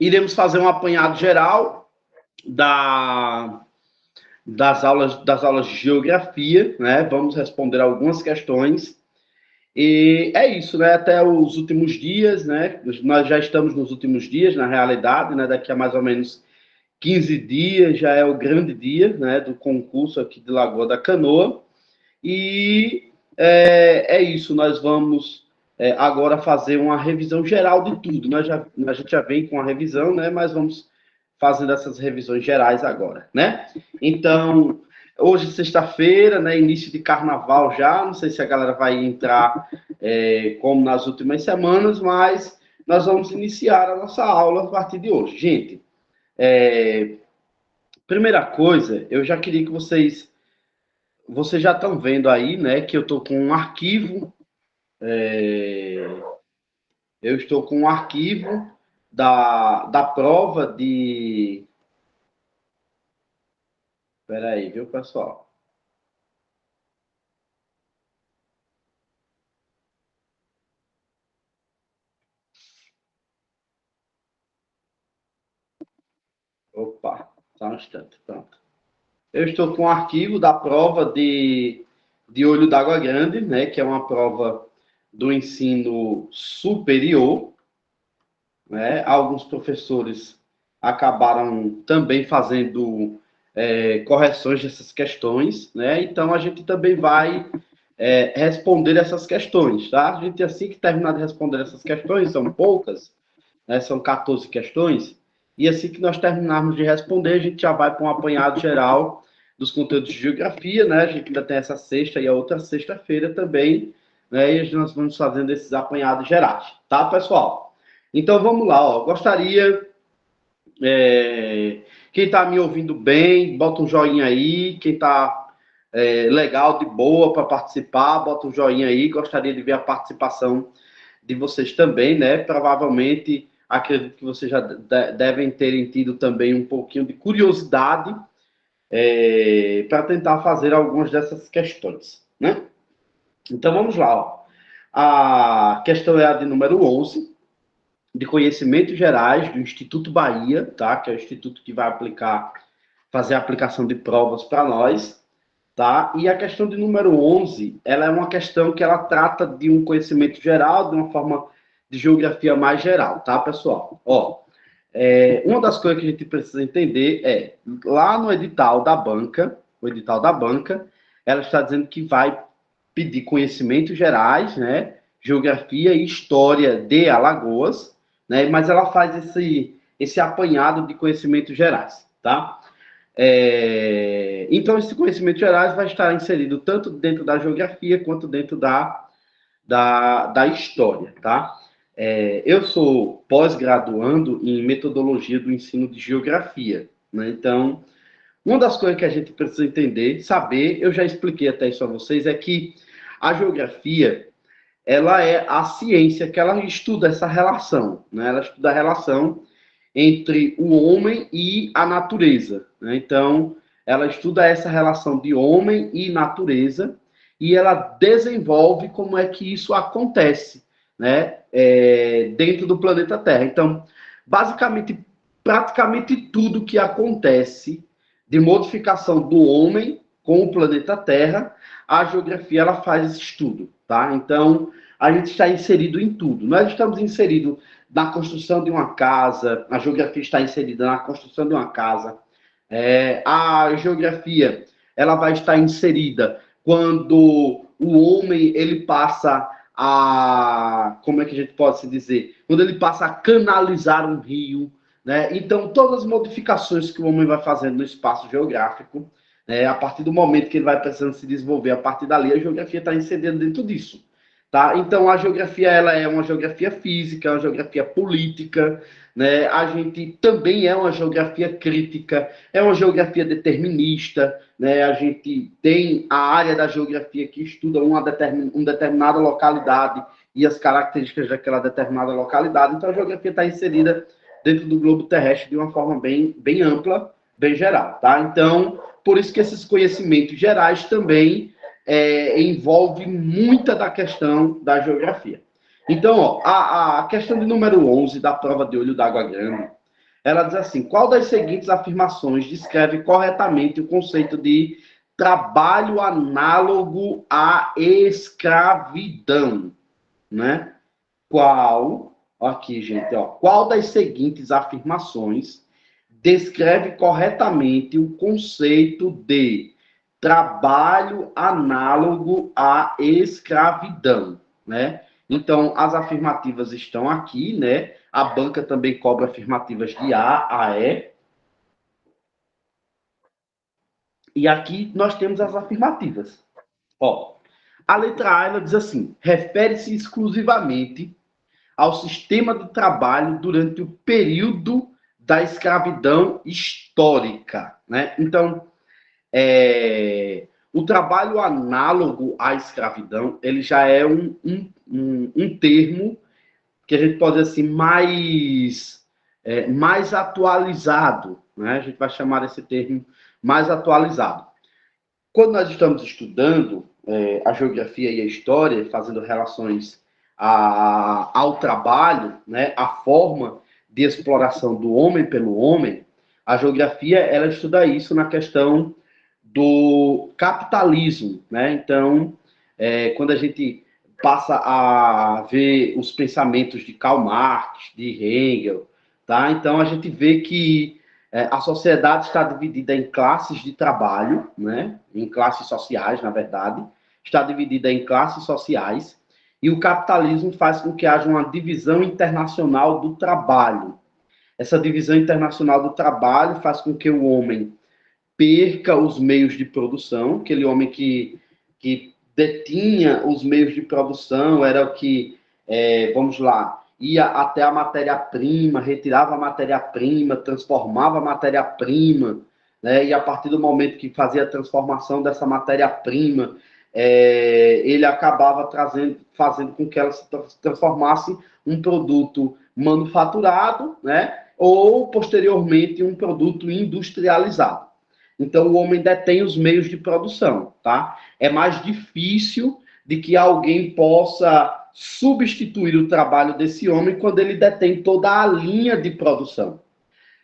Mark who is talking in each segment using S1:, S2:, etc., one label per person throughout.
S1: Iremos fazer um apanhado geral da, das aulas de geografia, né? Vamos responder algumas questões. E é isso, né? Até os últimos dias, né? Nós já estamos nos últimos dias, na realidade, né? Daqui a mais ou menos 15 dias já é o grande dia, né? Do concurso aqui de Lagoa da Canoa. E é isso, nós vamos agora fazer uma revisão geral de tudo. A gente já vem com a revisão, né? Mas vamos fazendo essas revisões gerais agora, né? Então, hoje, sexta-feira, né? Início de carnaval já. Não sei se a galera vai entrar como nas últimas semanas, mas nós vamos iniciar a nossa aula a partir de hoje. Gente, primeira coisa, eu já queria que vocês já estão vendo aí, né, que eu estou com um arquivo, eu estou com um arquivo da prova de... Espera aí, viu, pessoal? Opa, só um instante, pronto. Eu estou com um arquivo da prova de Olho d'Água Grande, né, que é uma prova do ensino superior, né? Alguns professores acabaram também fazendo correções dessas questões, né? Então a gente também vai responder essas questões, tá? A gente, assim que terminar de responder essas questões, são poucas, né? São 14 questões, e assim que nós terminarmos de responder, a gente já vai para um apanhado geral dos conteúdos de geografia, né? A gente ainda tem essa sexta e a outra sexta-feira também, né? E nós vamos fazendo esses apanhados gerais, tá, pessoal? Então vamos lá, ó. Gostaria. Quem está me ouvindo bem, bota um joinha aí. Quem está legal, de boa para participar, bota um joinha aí. Gostaria de ver a participação de vocês também, né? Provavelmente, acredito que vocês já devem terem tido também um pouquinho de curiosidade para tentar fazer algumas dessas questões, né? Então vamos lá, ó. A questão é a de número 11, de Conhecimentos Gerais do Instituto Bahia, tá? Que é o instituto que vai fazer a aplicação de provas para nós, tá? E a questão de número 11, ela é uma questão que ela trata de um conhecimento geral, de uma forma de geografia mais geral, tá, pessoal? Ó, uma das coisas que a gente precisa entender lá no edital da banca, o edital da banca, ela está dizendo que vai pedir conhecimentos gerais, né? Geografia e história de Alagoas, né? Mas ela faz esse apanhado de conhecimentos gerais, tá? Então, esse conhecimento gerais vai estar inserido tanto dentro da geografia quanto dentro da história, tá? Eu sou pós-graduando em metodologia do ensino de geografia, né? Então, uma das coisas que a gente precisa entender, saber, eu já expliquei até isso a vocês, é que a geografia, ela é a ciência que ela estuda essa relação, né? Ela estuda a relação entre o homem e a natureza, né? Então, ela estuda essa relação de homem e natureza e ela desenvolve como é que isso acontece, né? Dentro do planeta Terra. Então, basicamente, praticamente tudo que acontece de modificação do homem com o planeta Terra, a geografia ela faz esse estudo, tá? Então, a gente está inserido em tudo. Nós estamos inseridos na construção de uma casa, a geografia está inserida na construção de uma casa. A geografia ela vai estar inserida quando o homem ele passa como é que a gente pode se dizer? Quando ele passa a canalizar um rio, né? Então, todas as modificações que o homem vai fazendo no espaço geográfico, né? A partir do momento que ele vai precisando se desenvolver, a partir dali a geografia está inserida dentro disso. Tá? Então, a geografia ela é uma geografia física, uma geografia política, né? A gente também é uma geografia crítica, é uma geografia determinista, né? A gente tem a área da geografia que estuda uma determinada localidade e as características daquela determinada localidade. Então, a geografia está inserida dentro do globo terrestre de uma forma bem ampla, bem geral. Tá? Então, por isso que esses conhecimentos gerais também envolve muita da questão da geografia. Então, ó, a questão de número 11 da prova de Olho d'Água Grande, Ela diz assim: qual das seguintes afirmações descreve corretamente o conceito de trabalho análogo à escravidão, né? Qual, aqui, gente, ó, qual das seguintes afirmações descreve corretamente o conceito de trabalho análogo à escravidão, né? Então, as afirmativas estão aqui, né? A banca também cobra afirmativas de A a E. E aqui nós temos as afirmativas. Ó, a letra A, ela diz assim: refere-se exclusivamente ao sistema de trabalho durante o período da escravidão histórica, né? Então, o trabalho análogo à escravidão, ele já é um termo que a gente pode dizer assim, mais atualizado, né? A gente vai chamar esse termo mais atualizado. Quando nós estamos estudando a geografia e a história, fazendo relações ao trabalho, né, a forma de exploração do homem pelo homem, a geografia ela estuda isso na questão do capitalismo, né? Então, quando a gente passa a ver os pensamentos de Karl Marx, de Hegel, tá? Então a gente vê que a sociedade está dividida em classes de trabalho, né? Em classes sociais, na verdade, está dividida em classes sociais, e o capitalismo faz com que haja uma divisão internacional do trabalho. Essa divisão internacional do trabalho faz com que o homem perca os meios de produção, aquele homem que detinha os meios de produção, era o que, vamos lá, ia até a matéria-prima, retirava a matéria-prima, transformava a matéria-prima, né? E a partir do momento que fazia a transformação dessa matéria-prima, ele acabava fazendo com que ela se transformasse um produto manufaturado, né? Ou, posteriormente, um produto industrializado. Então, o homem detém os meios de produção, tá? É mais difícil de que alguém possa substituir o trabalho desse homem quando ele detém toda a linha de produção.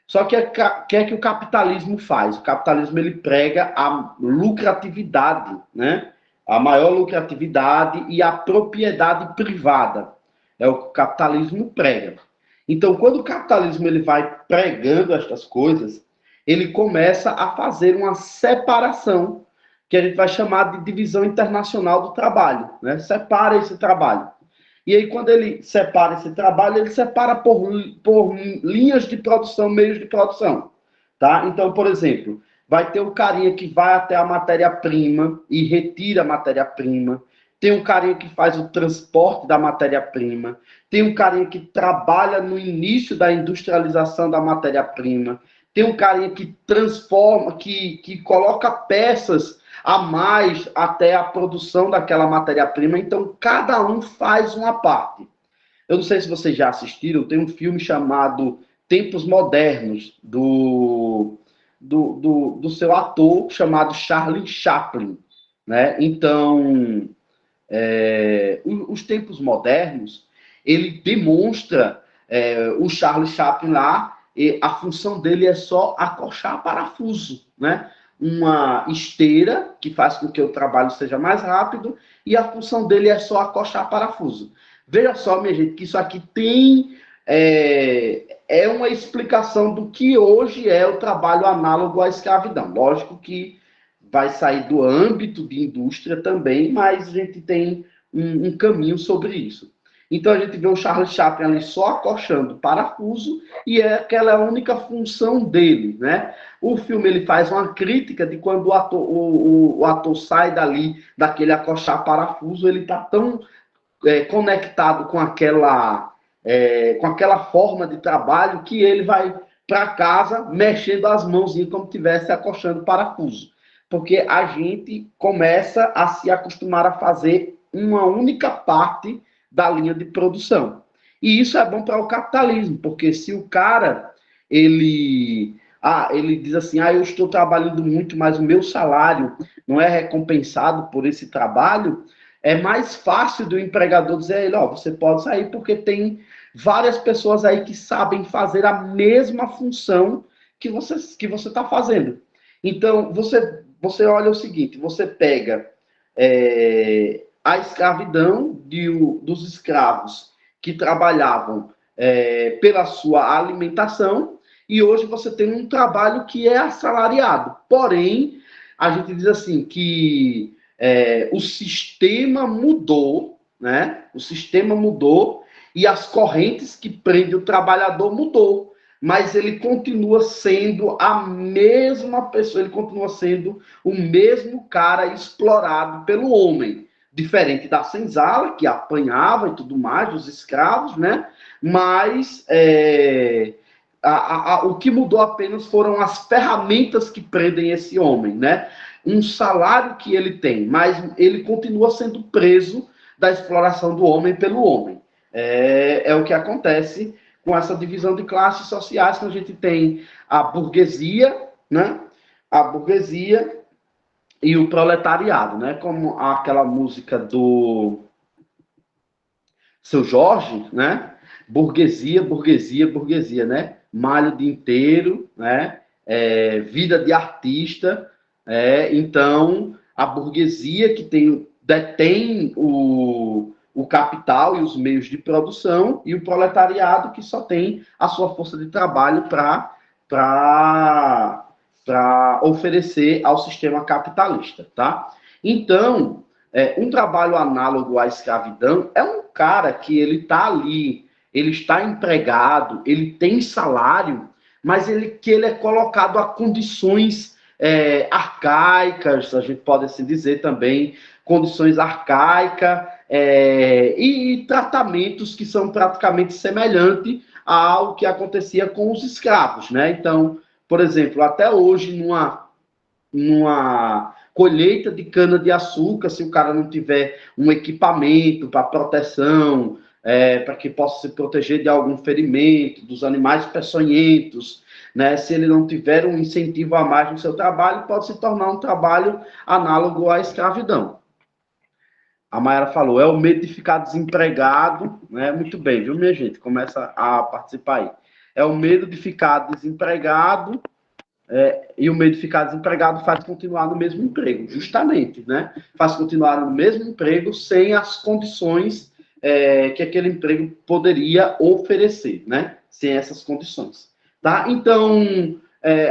S1: Só que o que é que o capitalismo faz? O capitalismo ele prega a lucratividade, né? A maior lucratividade e a propriedade privada. É o que o capitalismo prega. Então, quando o capitalismo ele vai pregando estas coisas, ele começa a fazer uma separação, que a gente vai chamar de divisão internacional do trabalho, né? Separa esse trabalho. E aí, quando ele separa esse trabalho, ele separa por linhas de produção, meios de produção. Tá? Então, por exemplo, vai ter o carinha que vai até a matéria-prima e retira a matéria-prima. Tem um carinha que faz o transporte da matéria-prima. Tem um carinha que trabalha no início da industrialização da matéria-prima. Tem um carinha que transforma, que coloca peças a mais até a produção daquela matéria-prima. Então, cada um faz uma parte. Eu não sei se vocês já assistiram, tem um filme chamado Tempos Modernos, do seu ator chamado Charlie Chaplin. Né? Então, os Tempos Modernos, ele demonstra o Charlie Chaplin lá, e a função dele é só acochar parafuso, né? Uma esteira que faz com que o trabalho seja mais rápido e a função dele é só acochar parafuso. Veja só, minha gente, que isso aqui tem uma explicação do que hoje é o trabalho análogo à escravidão. Lógico que vai sair do âmbito de indústria também, mas a gente tem um caminho sobre isso. Então a gente vê o Charles Chaplin ali só acochando parafuso e aquela é a única função dele, né? O filme ele faz uma crítica de quando o ator sai dali, daquele acochar parafuso, ele está tão conectado com aquela forma de trabalho que ele vai para casa mexendo as mãozinhas como se estivesse acochando parafuso. Porque a gente começa a se acostumar a fazer uma única parte da linha de produção. E isso é bom para o capitalismo, porque se o cara ele diz assim, eu estou trabalhando muito, mas o meu salário não é recompensado por esse trabalho, é mais fácil do empregador dizer a ele, você pode sair porque tem várias pessoas aí que sabem fazer a mesma função que você está fazendo. Então, você olha o seguinte, você pega a escravidão dos escravos que trabalhavam pela sua alimentação, e hoje você tem um trabalho que é assalariado. Porém, a gente diz assim que o sistema mudou, né? O sistema mudou e as correntes que prendem o trabalhador mudou. Mas ele continua sendo a mesma pessoa, ele continua sendo o mesmo cara explorado pelo homem. Diferente da senzala, que apanhava e tudo mais, dos escravos, né? Mas o que mudou apenas foram as ferramentas que prendem esse homem, né? Um salário que ele tem, mas ele continua sendo preso da exploração do homem pelo homem. É o que acontece com essa divisão de classes sociais, que a gente tem a burguesia, né? A burguesia e o proletariado, né? Como aquela música do Seu Jorge, né? Burguesia, burguesia, burguesia, né? Malha o dia inteiro, né? Vida de artista. Então, a burguesia que detém o capital e os meios de produção, e o proletariado que só tem a sua força de trabalho para oferecer ao sistema capitalista, tá? Então, um trabalho análogo à escravidão é um cara que ele está ali, ele está empregado, ele tem salário, mas que ele é colocado a condições arcaicas, a gente pode assim dizer também, condições arcaicas e tratamentos que são praticamente semelhantes ao que acontecia com os escravos, né? Então, por exemplo, até hoje, numa colheita de cana-de-açúcar, se o cara não tiver um equipamento para proteção, para que possa se proteger de algum ferimento, dos animais peçonhentos, né? Se ele não tiver um incentivo a mais no seu trabalho, pode se tornar um trabalho análogo à escravidão. A Mayara falou, é o medo de ficar desempregado, né? Muito bem, viu, minha gente? Começa a participar aí. É o medo de ficar desempregado, e o medo de ficar desempregado faz continuar no mesmo emprego, justamente, né? Faz continuar no mesmo emprego sem as condições que aquele emprego poderia oferecer, né? Sem essas condições, tá? Então,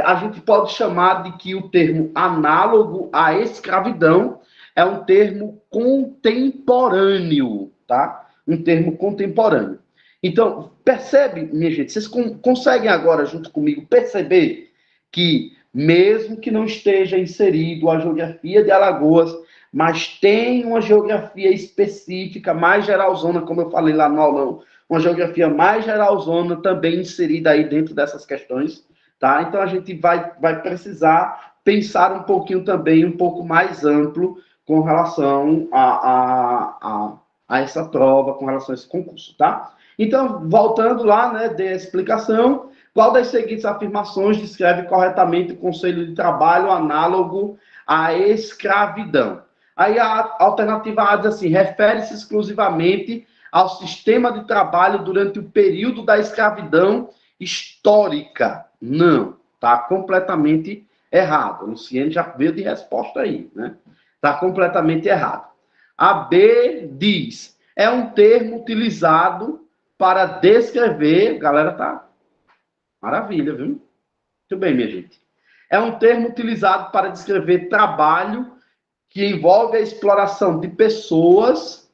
S1: a gente pode chamar de que o termo análogo à escravidão é um termo contemporâneo, tá? Um termo contemporâneo. Então, percebe, minha gente, vocês conseguem agora, junto comigo, perceber que, mesmo que não esteja inserido a geografia de Alagoas, mas tem uma geografia específica, mais geralzona, como eu falei lá no aulão, uma geografia mais geralzona também inserida aí dentro dessas questões, tá? Então, a gente vai precisar pensar um pouquinho também, um pouco mais amplo, com relação a essa prova, com relação a esse concurso, tá? Então, voltando lá, né, dei a explicação. Qual das seguintes afirmações descreve corretamente o conceito de trabalho análogo à escravidão? Aí a alternativa A diz assim, refere-se exclusivamente ao sistema de trabalho durante o período da escravidão histórica. Não, está completamente errado. O Luciano já veio de resposta aí, né? Está completamente errado. A B diz, é um termo utilizado para descrever, galera, tá? Maravilha, viu? Muito bem, minha gente. É um termo utilizado para descrever trabalho que envolve a exploração de pessoas,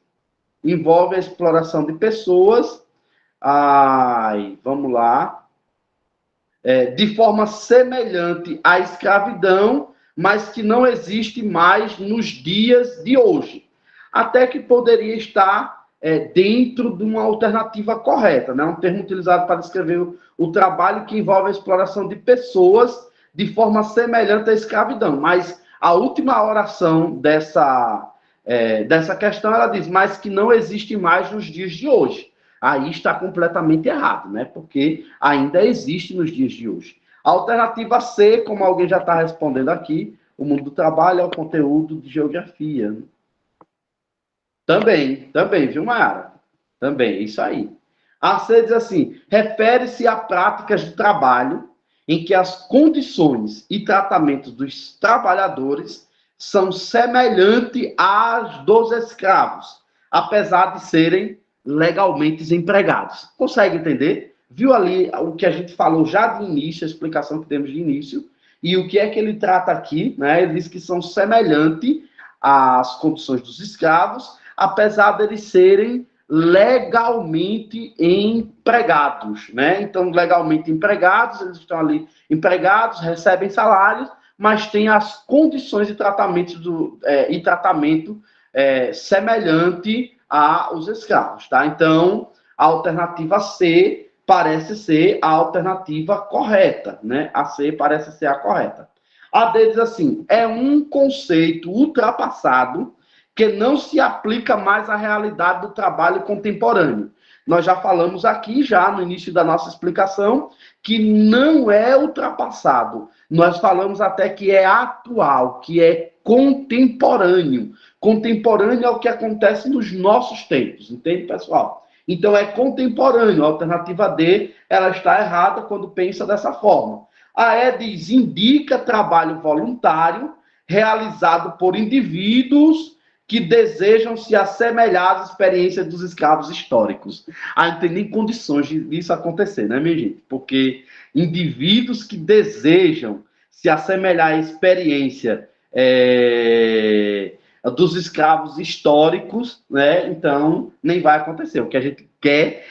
S1: vamos lá, de forma semelhante à escravidão, mas que não existe mais nos dias de hoje. Até que poderia estar dentro de uma alternativa correta, né? Um termo utilizado para descrever o trabalho que envolve a exploração de pessoas de forma semelhante à escravidão. Mas a última oração dessa questão, ela diz, mas que não existe mais nos dias de hoje. Aí está completamente errado, né? Porque ainda existe nos dias de hoje. A alternativa C, como alguém já está respondendo aqui, o mundo do trabalho é o conteúdo de geografia. Também, viu, Mayara? Também, é isso aí. A C diz assim, refere-se a práticas de trabalho em que as condições e tratamentos dos trabalhadores são semelhantes às dos escravos, apesar de serem legalmente empregados. Consegue entender? Viu ali o que a gente falou já de início, a explicação que temos de início, e o que é que ele trata aqui, né? Ele diz que são semelhantes às condições dos escravos, apesar de eles serem legalmente empregados, né? Então, legalmente empregados, eles estão ali empregados, recebem salários, mas têm as condições de tratamento semelhante aos escravos, tá? Então, a alternativa C parece ser a alternativa correta, né? A C parece ser a correta. A D diz assim, é um conceito ultrapassado que não se aplica mais à realidade do trabalho contemporâneo. Nós já falamos aqui, já no início da nossa explicação, que não é ultrapassado. Nós falamos até que é atual, que é contemporâneo. Contemporâneo é o que acontece nos nossos tempos, entende, pessoal? Então, é contemporâneo. A alternativa D, ela está errada quando pensa dessa forma. A E diz, indica trabalho voluntário realizado por indivíduos que desejam se assemelhar às experiências dos escravos históricos. Aí não tem nem condições disso acontecer, né, minha gente? Porque indivíduos que desejam se assemelhar à experiência dos escravos históricos, né? Então, nem vai acontecer. O que a gente quer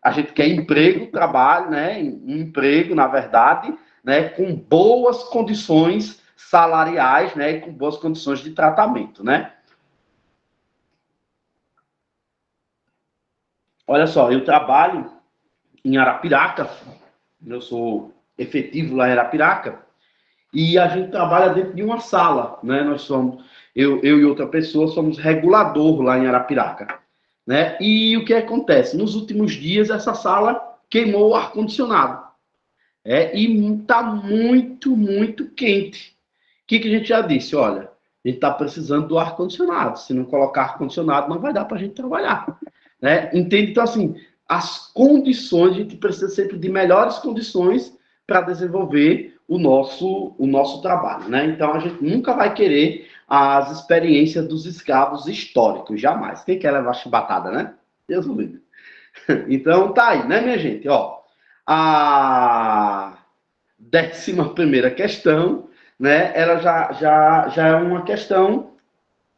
S1: a gente quer emprego, trabalho, né? Um emprego, na verdade, né? Com boas condições salariais, né? E com boas condições de tratamento, né? Olha só, eu trabalho em Arapiraca, eu sou efetivo lá em Arapiraca, e a gente trabalha dentro de uma sala, né? Nós somos, eu e outra pessoa somos regulador lá em Arapiraca, né? E o que acontece? Nos últimos dias, essa sala queimou o ar-condicionado, e está muito, muito quente. O que a gente já disse? Olha, a gente está precisando do ar-condicionado. Se não colocar ar-condicionado, não vai dar para a gente trabalhar, né? Entende? Então, assim, as condições, a gente precisa sempre de melhores condições para desenvolver o nosso trabalho, né? Então, a gente nunca vai querer as experiências dos escravos históricos, jamais. Quem quer levar chibatada, né? Deus o livre. Então, tá aí, né, minha gente? Ó, a 11ª questão, né? Ela já é uma questão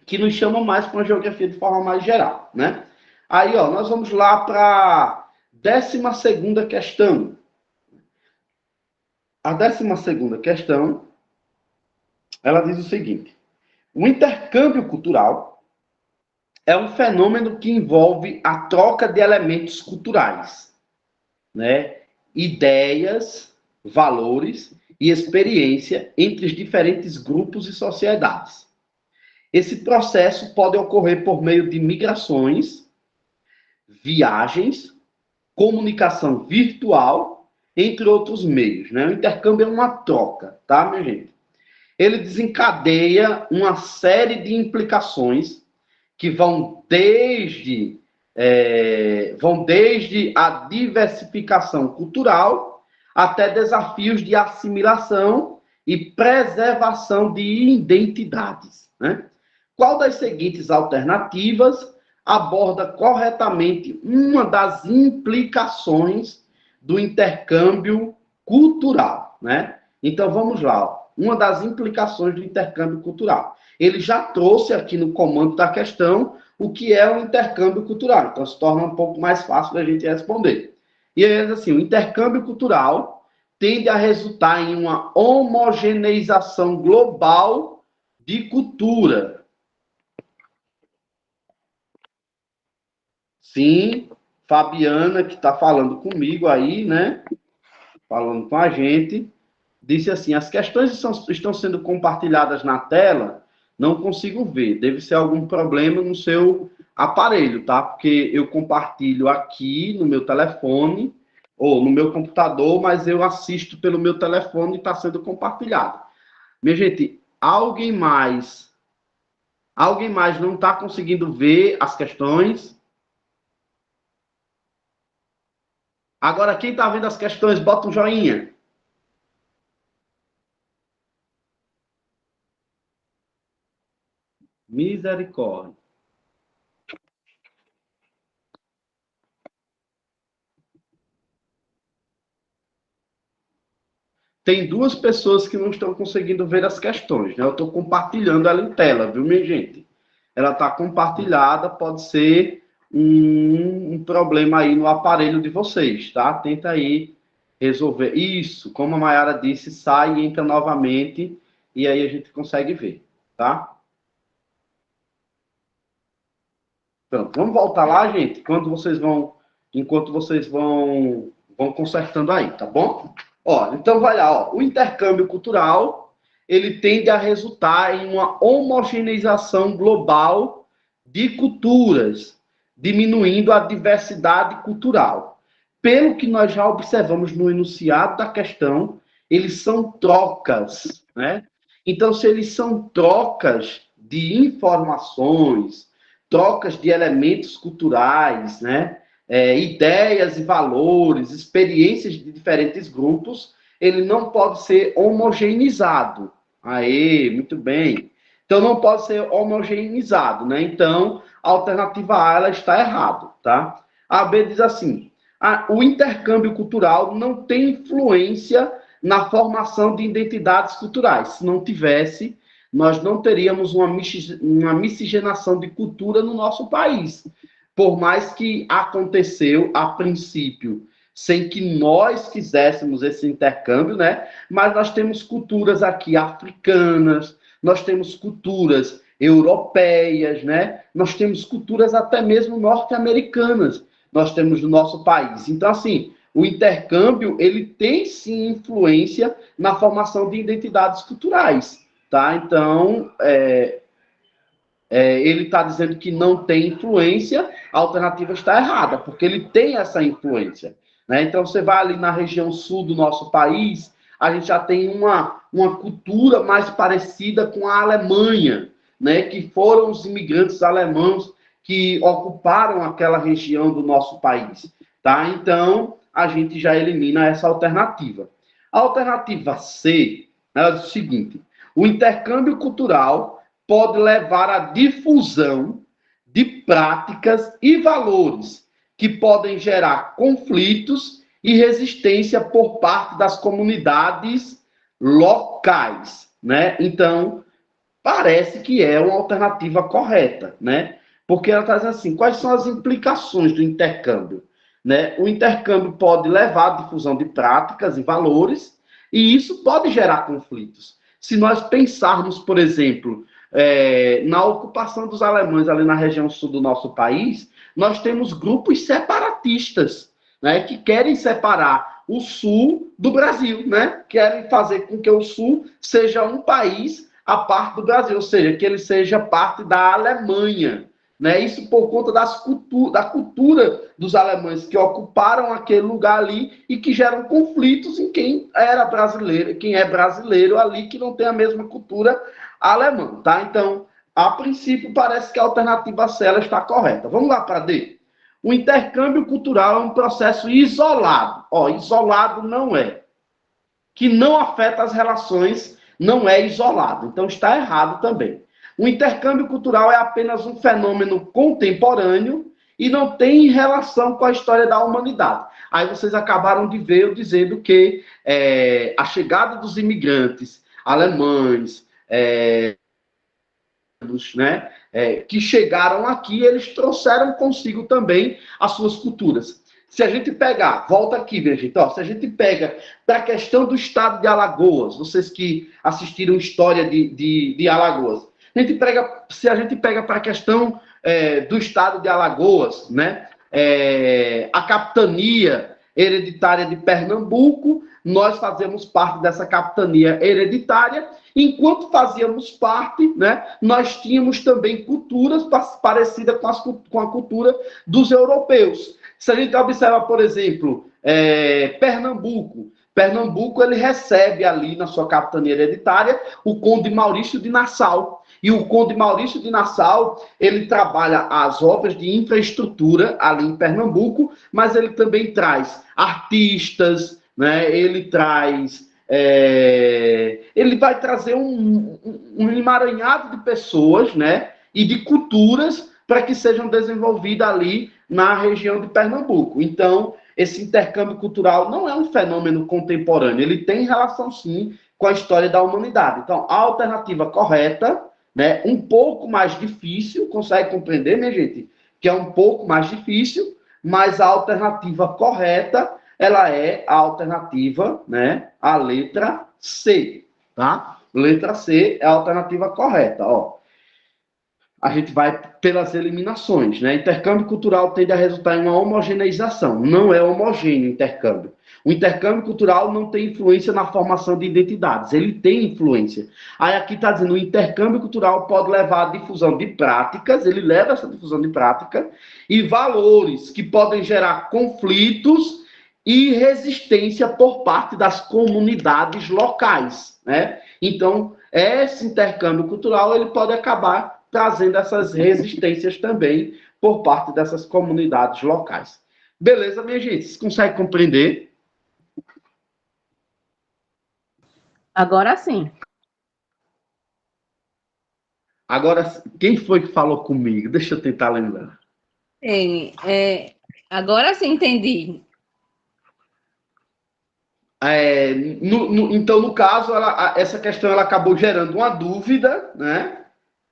S1: que nos chama mais para a geografia de forma mais geral, né? Aí, ó, nós vamos lá para a 12ª questão. A 12ª questão, ela diz o seguinte: o intercâmbio cultural é um fenômeno que envolve a troca de elementos culturais, né? Ideias, valores e experiência entre os diferentes grupos e sociedades. Esse processo pode ocorrer por meio de migrações, viagens, comunicação virtual, entre outros meios, né? O intercâmbio é uma troca, tá, minha gente? Ele desencadeia uma série de implicações que vão desde a diversificação cultural até desafios de assimilação e preservação de identidades, né? Qual das seguintes alternativas aborda corretamente uma das implicações do intercâmbio cultural, né? Então vamos lá, ó. Uma das implicações do intercâmbio cultural. Ele já trouxe aqui no comando da questão o que é o intercâmbio cultural, então se torna um pouco mais fácil da gente responder. E aí, assim, o intercâmbio cultural tende a resultar em uma homogeneização global de cultura. Sim, Fabiana, que está falando comigo aí, né? Falando com a gente, disse assim: as questões estão sendo compartilhadas na tela, não consigo ver. Deve ser algum problema no seu aparelho, tá? Porque eu compartilho aqui no meu telefone ou no meu computador, mas eu assisto pelo meu telefone e está sendo compartilhado. Minha gente, alguém mais não está conseguindo ver as questões? Agora, quem está vendo as questões, bota um joinha. Misericórdia. Tem duas pessoas que não estão conseguindo ver as questões, né? Eu estou compartilhando ela em tela, viu, minha gente? Ela está compartilhada, pode ser um problema aí no aparelho de vocês, tá? Tenta aí resolver. Isso, como a Mayara disse, sai e entra novamente e aí a gente consegue ver, tá? Pronto, vamos voltar lá, gente, enquanto vocês vão consertando aí, tá bom? Ó, então vai lá, ó. O intercâmbio cultural, ele tende a resultar em uma homogeneização global de culturas, diminuindo a diversidade cultural. Pelo que nós já observamos no enunciado da questão, eles são trocas, né? Então, se eles são trocas de informações, trocas de elementos culturais, né? Ideias e valores, experiências de diferentes grupos, ele não pode ser homogeneizado. Aê, muito bem. Então, não pode ser homogeneizado, né? Então, a alternativa A, ela está errada, tá? A B diz assim, o intercâmbio cultural não tem influência na formação de identidades culturais. Se não tivesse, nós não teríamos uma miscigenação de cultura no nosso país. Por mais que aconteceu a princípio, sem que nós quiséssemos esse intercâmbio, né? Mas nós temos culturas aqui africanas, nós temos culturas europeias, né? Nós temos culturas até mesmo norte-americanas, nós temos no nosso país. Então, assim, o intercâmbio, ele tem sim influência na formação de identidades culturais, tá? Então, ele está dizendo que não tem influência, a alternativa está errada, porque ele tem essa influência, né? Então, você vai ali na região sul do nosso país, a gente já tem uma cultura mais parecida com a Alemanha, né? Que foram os imigrantes alemãos que ocuparam aquela região do nosso país, tá? Então, a gente já elimina essa alternativa. A alternativa C, ela diz o seguinte: o intercâmbio cultural pode levar à difusão de práticas e valores que podem gerar conflitos e resistência por parte das comunidades locais, né? Então, parece que é uma alternativa correta, né? Porque ela está dizendo assim, quais são as implicações do intercâmbio? Né? O intercâmbio pode levar à difusão de práticas e valores, e isso pode gerar conflitos. Se nós pensarmos, por exemplo, na ocupação dos alemães ali na região sul do nosso país, nós temos grupos separatistas, né, que querem separar o sul do Brasil, né? Querem fazer com que o sul seja um país a parte do Brasil, ou seja, que ele seja parte da Alemanha, né? Isso por conta da cultura dos alemães que ocuparam aquele lugar ali e que geram conflitos em quem era brasileiro, quem é brasileiro ali que não tem a mesma cultura alemã, tá? Então, a princípio parece que a alternativa C ela está correta. Vamos lá para D. O intercâmbio cultural é um processo isolado. Ó, isolado não é. Que não afeta as relações, não é isolado. Então está errado também. O intercâmbio cultural é apenas um fenômeno contemporâneo e não tem relação com a história da humanidade. Aí vocês acabaram de ver eu dizendo que a chegada dos imigrantes alemães, né, que chegaram aqui, eles trouxeram consigo também as suas culturas. Se a gente pegar, volta aqui, minha gente, ó, se a gente pega da questão do estado de Alagoas, vocês que assistiram História de Alagoas, se a gente pega para a questão do estado de Alagoas, né, a capitania hereditária de Pernambuco, nós fazemos parte dessa capitania hereditária, enquanto fazíamos parte, né, nós tínhamos também culturas parecidas com a cultura dos europeus. Se a gente observa, por exemplo, Pernambuco ele recebe ali na sua capitania hereditária o conde Maurício de Nassau. E o Conde Maurício de Nassau, ele trabalha as obras de infraestrutura ali em Pernambuco, mas ele também traz artistas, né? Ele traz... ele vai trazer um emaranhado de pessoas, né? E de culturas para que sejam desenvolvidas ali na região de Pernambuco. Então, esse intercâmbio cultural não é um fenômeno contemporâneo, ele tem relação, sim, com a história da humanidade. Então, a alternativa correta, né, um pouco mais difícil, consegue compreender, minha gente? Que é um pouco mais difícil, mas a alternativa correta, ela é a alternativa, né, a letra C, tá? Letra C é a alternativa correta, ó. A gente vai pelas eliminações, né? Intercâmbio cultural tende a resultar em uma homogeneização. Não é homogêneo o intercâmbio. O intercâmbio cultural não tem influência na formação de identidades. Ele tem influência. Aí aqui está dizendo, o intercâmbio cultural pode levar à difusão de práticas, ele leva essa difusão de prática, e valores que podem gerar conflitos e resistência por parte das comunidades locais, né? Então, esse intercâmbio cultural ele pode acabar trazendo essas resistências também por parte dessas comunidades locais. Beleza, minha gente? Vocês conseguem compreender?
S2: Agora sim.
S1: Agora, quem foi que falou comigo? Deixa eu tentar lembrar.
S2: Agora sim entendi.
S1: Então, no caso, essa questão ela acabou gerando uma dúvida, né?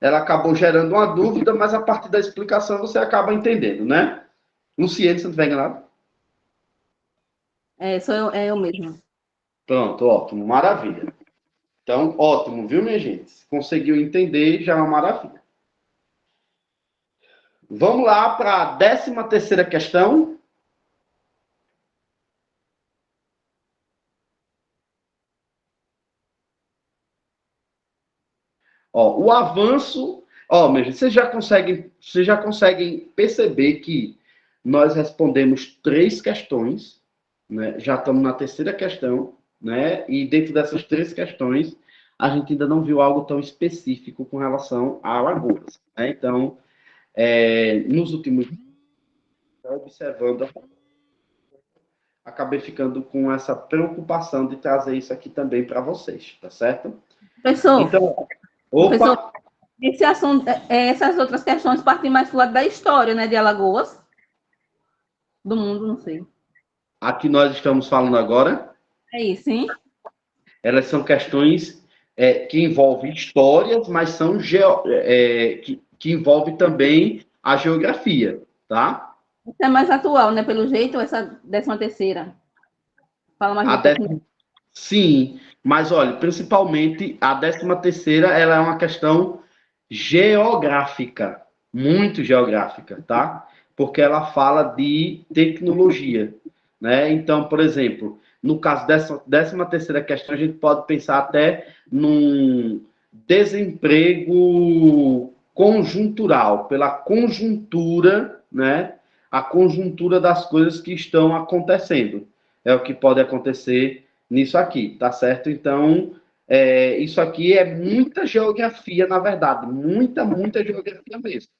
S1: Ela acabou gerando uma dúvida, mas a partir da explicação você acaba entendendo, né? Luciene, se não estiver enganado.
S2: É eu mesmo.
S1: Pronto, ótimo, maravilha. Então, ótimo, viu, minha gente? Se conseguiu entender, já é uma maravilha. Vamos lá para a 13ª questão. Ó, o avanço... Ó, minha gente, vocês já conseguem perceber que nós respondemos 3 questões, né? Já estamos na 3ª questão, né? E dentro dessas 3 questões, a gente ainda não viu algo tão específico com relação a Alagoas, né? Então, nos últimos observando, acabei ficando com essa preocupação de trazer isso aqui também para vocês, tá certo?
S2: Professor,
S1: Então,
S2: professor, esse assunto, essas outras questões partem mais do lado da história, né, de Alagoas? Do mundo, não sei.
S1: aqui nós estamos falando agora,
S2: É isso, hein?
S1: elas são questões que envolvem histórias, mas são que envolvem também a geografia, tá?
S2: Isso é mais atual, né, pelo jeito, essa 13ª. Fala mais do técnico.
S1: Sim, mas olha, principalmente a 13ª, ela é uma questão geográfica, muito geográfica, tá? Porque ela fala de tecnologia, né? Então, por exemplo, no caso dessa 13ª questão, a gente pode pensar até num desemprego conjuntural, pela conjuntura, né? A conjuntura das coisas que estão acontecendo. É o que pode acontecer nisso aqui, tá certo? Então, isso aqui é muita geografia, na verdade, muita geografia mesmo.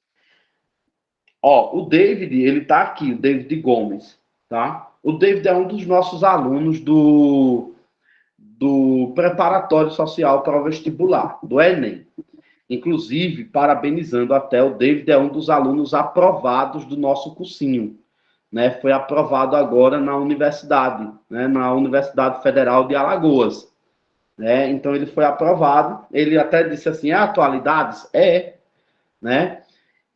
S1: Ó, o David, ele tá aqui, o David Gomes, tá? O David é um dos nossos alunos do preparatório social para o vestibular, do Enem. Inclusive, parabenizando até, o David é um dos alunos aprovados do nosso cursinho, né? Foi aprovado agora na universidade, né? Na Universidade Federal de Alagoas. Né? Então ele foi aprovado. Ele até disse assim: atualidades? Né?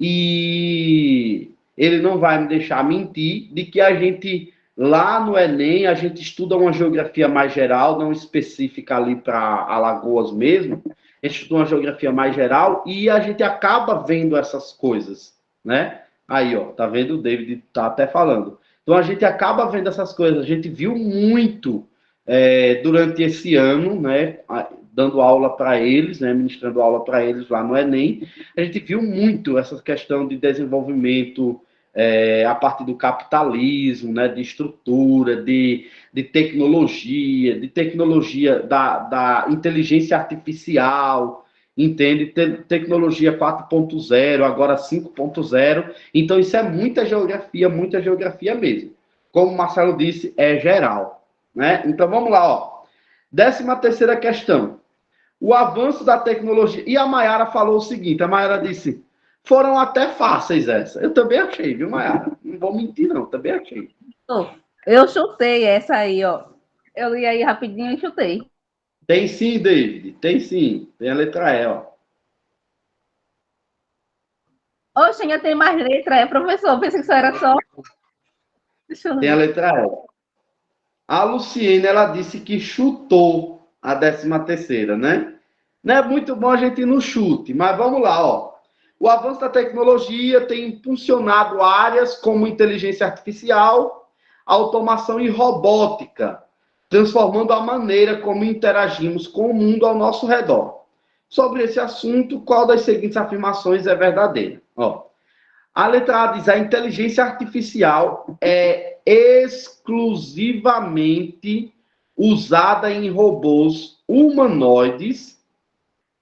S1: E ele não vai me deixar mentir de que a gente, lá no Enem, a gente estuda uma geografia mais geral, não específica ali para Alagoas mesmo. A gente estuda uma geografia mais geral e a gente acaba vendo essas coisas, né? Aí, ó, tá vendo? O David tá até falando. Então a gente acaba vendo essas coisas. A gente viu muito durante esse ano, né? Dando aula para eles, né? Ministrando aula para eles lá no Enem. A gente viu muito essa questão de desenvolvimento a partir do capitalismo, né? De estrutura, de tecnologia da inteligência artificial. entende? Tecnologia 4.0, agora 5.0. Então, isso é muita geografia mesmo. Como o Marcelo disse, é geral, né? Então, vamos lá, ó. 13ª questão. O avanço da tecnologia... E a Mayara falou o seguinte, a Mayara disse, foram até fáceis essa. Eu também achei, viu, Mayara? Não vou mentir, não, também achei.
S2: Eu chutei essa aí, ó. Eu li aí rapidinho e chutei.
S1: Tem sim, David, tem sim. Tem a letra E, ó.
S2: Oxe, ainda tem mais letra, professor. Pensei que isso era só. Deixa eu
S1: Tem a
S2: ver.
S1: letra E. A Luciene, ela disse que chutou a 13ª, né? Não é muito bom a gente ir no chute, mas vamos lá, ó. O avanço da tecnologia tem impulsionado áreas como inteligência artificial, automação e robótica, transformando a maneira como interagimos com o mundo ao nosso redor. Sobre esse assunto, qual das seguintes afirmações é verdadeira? Ó, a letra A diz: a inteligência artificial é exclusivamente usada em robôs humanoides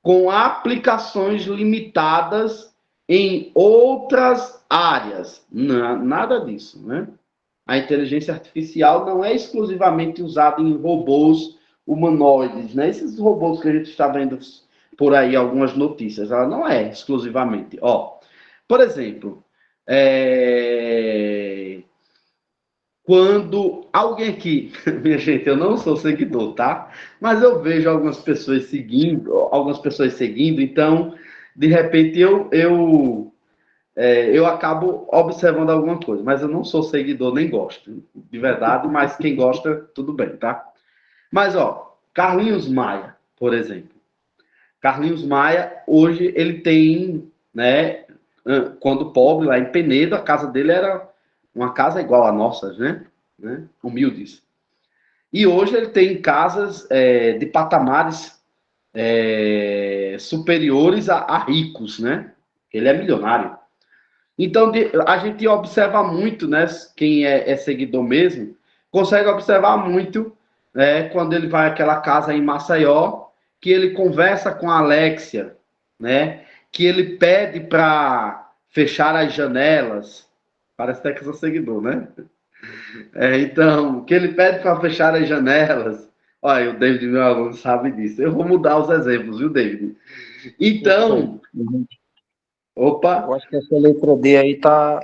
S1: com aplicações limitadas em outras áreas. Nada disso, né? A inteligência artificial não é exclusivamente usada em robôs humanoides, né? Esses robôs que a gente está vendo por aí, algumas notícias, ela não é exclusivamente. Ó, por exemplo, quando alguém aqui, minha gente, eu não sou seguidor, tá? Mas eu vejo algumas pessoas seguindo, então, de repente, eu acabo observando alguma coisa, mas eu não sou seguidor nem gosto, de verdade, mas quem gosta, tudo bem, tá? Mas, ó, Carlinhos Maia, por exemplo. Carlinhos Maia, hoje, ele tem, né, quando pobre, lá em Penedo, a casa dele era uma casa igual a nossa, né? Humildes. E hoje ele tem casas de patamares superiores a ricos, né? Ele é milionário. Então, a gente observa muito, né? Quem é seguidor mesmo, consegue observar muito, né, quando ele vai àquela casa em Maceió, que ele conversa com a Alexia, né? Que ele pede para fechar as janelas. Parece até que eu sou seguidor, né? Então, que ele pede para fechar as janelas. Olha, o David, meu aluno, sabe disso. Eu vou mudar os exemplos, viu, David? Então, opa,
S3: Eu acho que essa letra D aí tá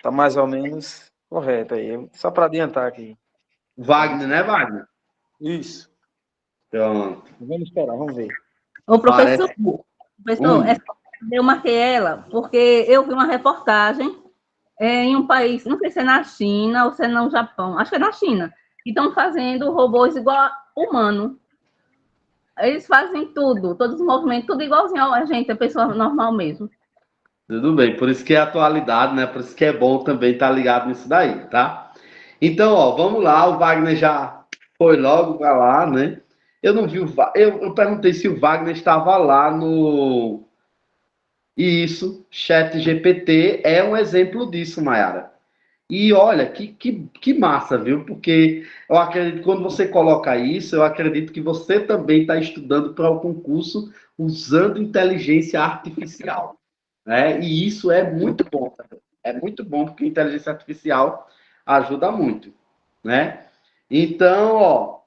S3: mais ou menos correta aí. Só para adiantar aqui.
S1: Wagner, né, Wagner?
S3: Isso.
S1: Pronto.
S3: Vamos esperar, vamos ver.
S2: Ô, professor,
S1: Parece.
S2: eu marquei ela porque eu vi uma reportagem em um país, não sei se é na China ou se é no Japão, acho que é na China, que estão fazendo robôs igual a humano. Eles fazem tudo, todos os movimentos, tudo igualzinho a gente, a pessoa normal mesmo.
S1: Tudo bem, por isso que é atualidade, né? Por isso que é bom também estar ligado nisso daí, tá? Então, ó, vamos lá, o Wagner já foi logo para lá, né? Eu não vi eu perguntei se o Wagner estava lá no. Isso, Chat GPT é um exemplo disso, Mayara. E olha, que massa, viu? Porque eu acredito que quando você coloca isso, eu acredito que você também está estudando para o concurso usando inteligência artificial, né? E isso é muito bom também. É muito bom porque a inteligência artificial ajuda muito, né? Então, ó,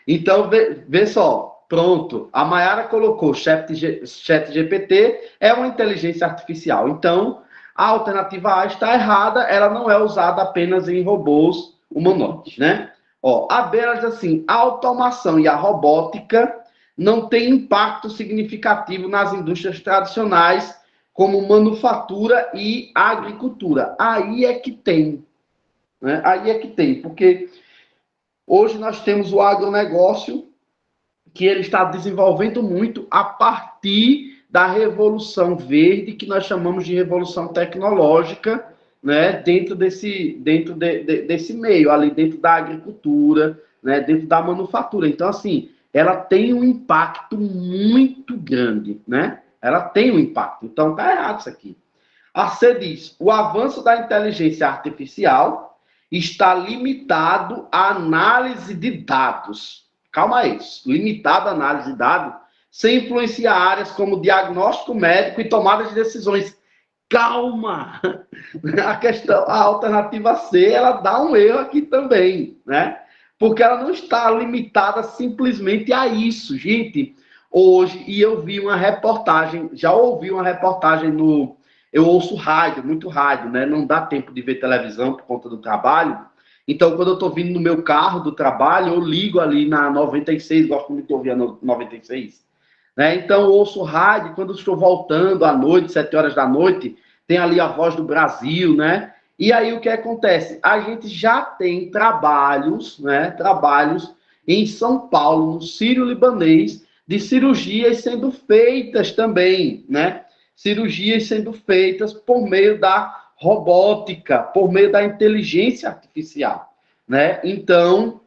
S1: então vê só, pronto. A Mayara colocou Chat GPT é uma inteligência artificial. Então, a alternativa A está errada, ela não é usada apenas em robôs humanoides, né? Ó, a B ela diz assim: a automação e a robótica não têm impacto significativo nas indústrias tradicionais, como manufatura e agricultura. Aí é que tem, né? Aí é que tem, porque hoje nós temos o agronegócio que ele está desenvolvendo muito a partir da revolução verde, que nós chamamos de revolução tecnológica, né, desse meio, ali dentro da agricultura, né, dentro da manufatura. Então, assim, ela tem um impacto muito grande, né? Ela tem um impacto. Então, tá errado isso aqui. A C diz: o avanço da inteligência artificial está limitado à análise de dados. calma aí, limitada análise de dados, sem influenciar áreas como diagnóstico médico e tomada de decisões. Calma! A questão, a alternativa C, ela dá um erro aqui também, né? Porque ela não está limitada simplesmente a isso, gente. Hoje, e eu vi uma reportagem, já ouvi uma reportagem no... Eu ouço rádio, muito rádio, né? Não dá tempo de ver televisão por conta do trabalho. Então, quando eu estou vindo no meu carro do trabalho, eu ligo ali na 96, gosto muito de ouvir a 96, né? Então, eu ouço rádio, quando eu estou voltando à noite, 7 horas da noite, tem ali a Voz do Brasil, né? E aí, o que acontece? A gente já tem trabalhos, né? Trabalhos em São Paulo, no Sírio-Libanês, de cirurgias sendo feitas também, né? Cirurgias sendo feitas por meio da robótica, por meio da inteligência artificial, né? Então,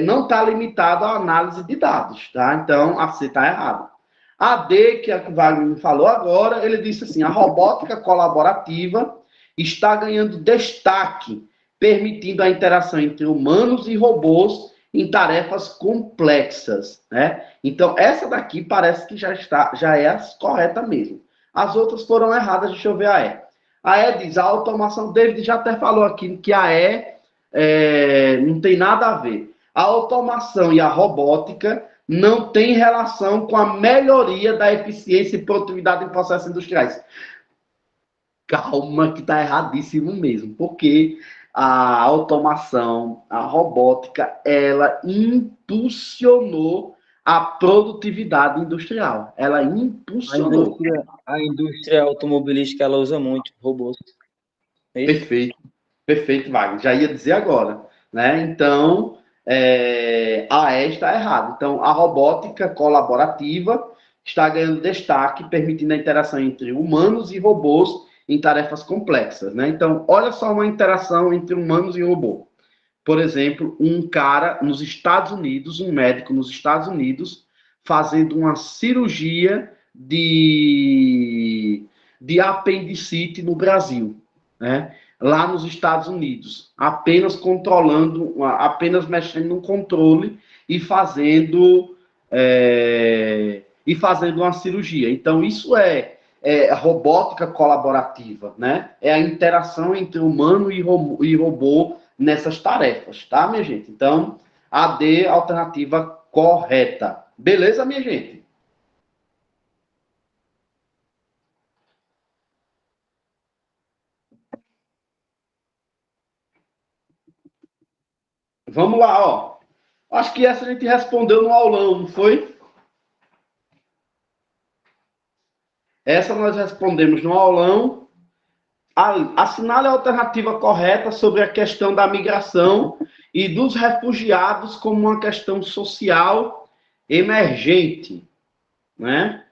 S1: não está limitado à análise de dados, tá? Então, a C está errado. A D, que o Wagner me falou agora, ele disse assim, a robótica colaborativa está ganhando destaque, permitindo a interação entre humanos e robôs em tarefas complexas, né? Então, essa daqui parece que já é a correta mesmo. As outras foram erradas, deixa eu ver a E. A E diz, a automação, David já até falou aqui que a E não tem nada a ver. A automação e a robótica não tem relação com a melhoria da eficiência e produtividade em processos industriais. Calma que está erradíssimo mesmo, porque a automação, a robótica, ela impulsionou a produtividade industrial. Ela impulsionou.
S3: A indústria automobilística, ela usa muito robôs.
S1: Perfeito, perfeito, Wagner. Já ia dizer agora, né? Então, a E está errada. Então, a robótica colaborativa está ganhando destaque, permitindo a interação entre humanos e robôs em tarefas complexas, né? Então, olha só uma interação entre humanos e robô. Por exemplo, um cara nos Estados Unidos, um médico nos Estados Unidos, fazendo uma cirurgia de apendicite no Brasil, né? Lá nos Estados Unidos, apenas controlando, apenas mexendo no controle e fazendo uma cirurgia. Então, isso é robótica colaborativa, né? É a interação entre humano e robô nessas tarefas, tá, minha gente? Então, a D, alternativa correta. Beleza, minha gente? Vamos lá, ó. Acho que essa a gente respondeu no aulão, não foi? Essa nós respondemos no aulão. Assinale a alternativa correta sobre a questão da migração e dos refugiados como uma questão social emergente, né?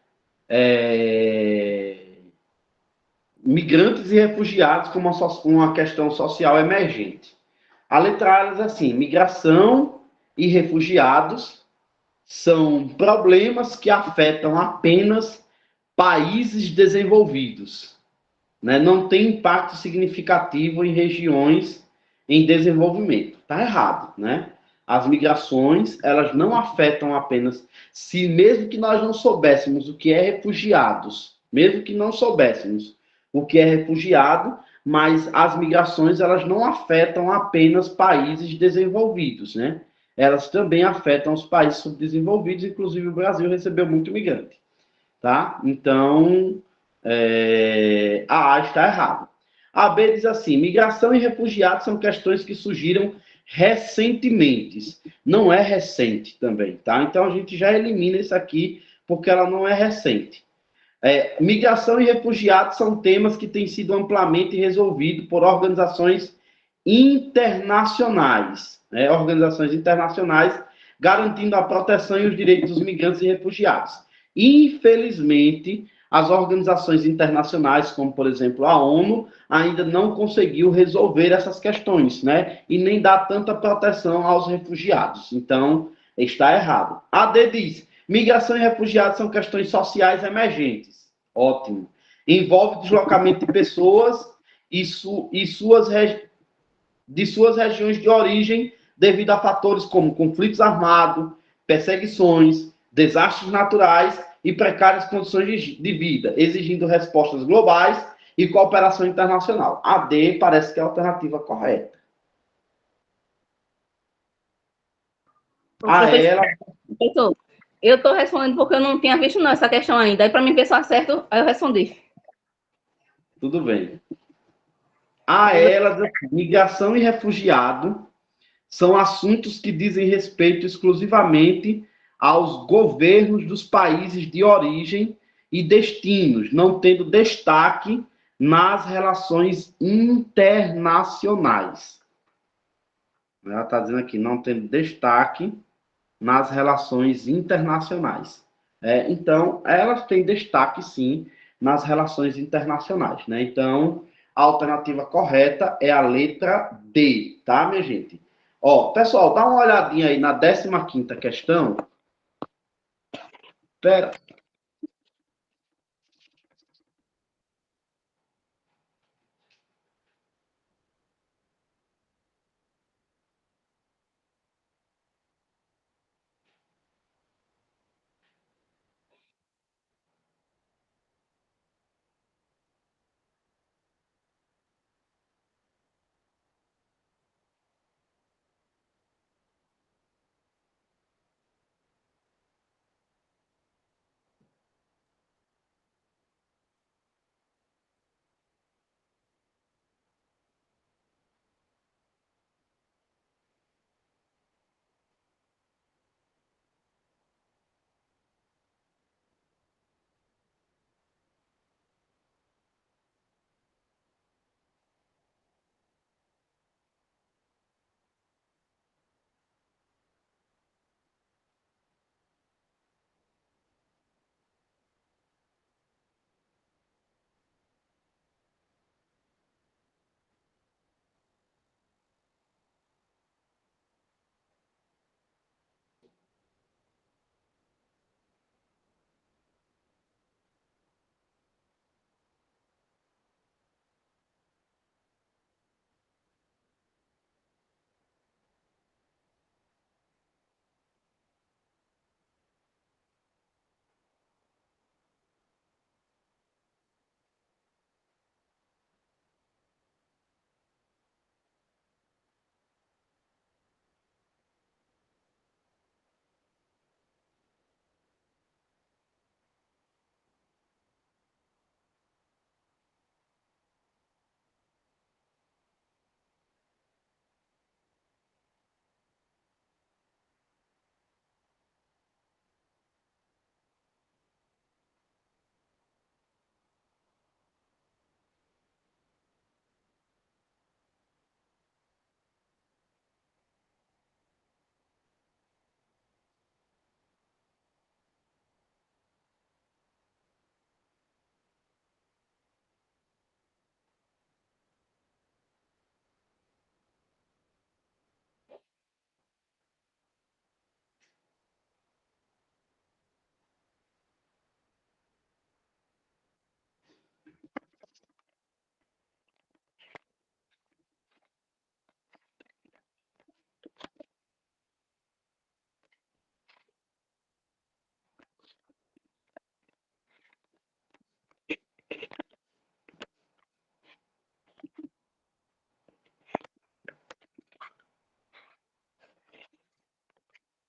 S1: Migrantes e refugiados como uma questão social emergente. A letra A diz assim, migração e refugiados são problemas que afetam apenas países desenvolvidos, né? Não tem impacto significativo em regiões em desenvolvimento. Está errado, né? As migrações, elas não afetam apenas... Se mesmo que nós não soubéssemos o que é refugiados, mesmo que não soubéssemos o que é refugiado, mas as migrações, elas não afetam apenas países desenvolvidos, né? Elas também afetam os países subdesenvolvidos, inclusive o Brasil recebeu muito imigrante, tá? Então, a A está errada. A B diz assim, migração e refugiados são questões que surgiram recentemente. Não é recente também, tá? Então, a gente já elimina isso aqui, porque ela não é recente. Migração e refugiados são temas que têm sido amplamente resolvidos por organizações internacionais, né? Organizações internacionais garantindo a proteção e os direitos dos migrantes e refugiados. Infelizmente, as organizações internacionais, como, por exemplo, a ONU, ainda não conseguiu resolver essas questões, né? E nem dar tanta proteção aos refugiados. Então, está errado. A D diz, migração e refugiados são questões sociais emergentes. Ótimo. Envolve deslocamento de pessoas de suas regiões de origem devido a fatores como conflitos armados, perseguições, desastres naturais e precárias condições de vida, exigindo respostas globais e cooperação internacional. A D parece que é a alternativa correta.
S2: Professor, eu estou respondendo porque eu não tinha visto não essa questão ainda. Aí, para mim pensar certo, aí eu respondi.
S1: Tudo bem. A elas, migração e refugiado são assuntos que dizem respeito exclusivamente aos governos dos países de origem e destinos, não tendo destaque nas relações internacionais. Ela está dizendo aqui, não tendo destaque nas relações internacionais. Então, elas têm destaque, sim, nas relações internacionais. Né? Então, a alternativa correta é a letra D, tá, minha gente? Ó, pessoal, dá uma olhadinha aí na 15ª questão. Espera.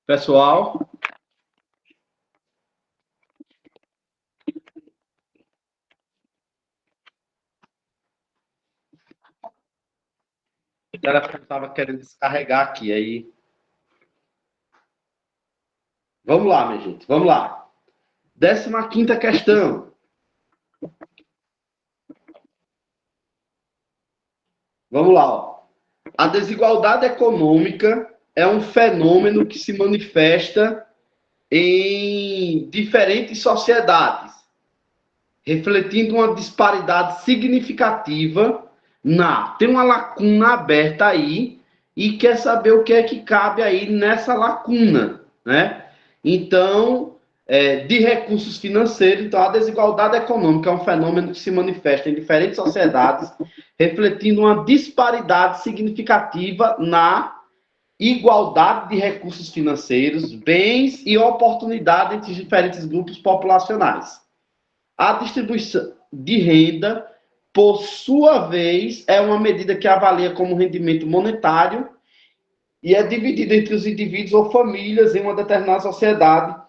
S1: Pessoal, o telefone estava querendo descarregar aqui, aí... Vamos lá, minha gente, vamos lá. 15ª questão. Vamos lá, ó. A desigualdade econômica é um fenômeno que se manifesta em diferentes sociedades, refletindo uma disparidade significativa tem uma lacuna aberta aí e quer saber o que é que cabe aí nessa lacuna, né? Então, de recursos financeiros, então a desigualdade econômica é um fenômeno que se manifesta em diferentes sociedades, refletindo uma disparidade significativa igualdade de recursos financeiros, bens e oportunidade entre os diferentes grupos populacionais. A distribuição de renda, por sua vez, é uma medida que avalia como rendimento monetário e é dividida entre os indivíduos ou famílias em uma determinada sociedade,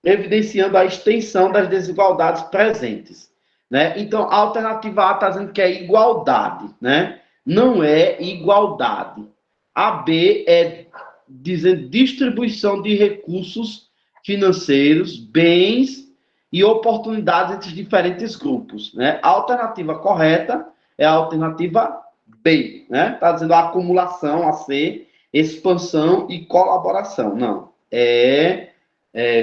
S1: evidenciando a extensão das desigualdades presentes. Né? Então, a alternativa A está dizendo que é igualdade, né? Não é igualdade. A B é dizendo distribuição de recursos financeiros, bens e oportunidades entre os diferentes grupos. Né? A alternativa correta é a alternativa B. Né? Está dizendo a acumulação, a C, expansão e colaboração. Não.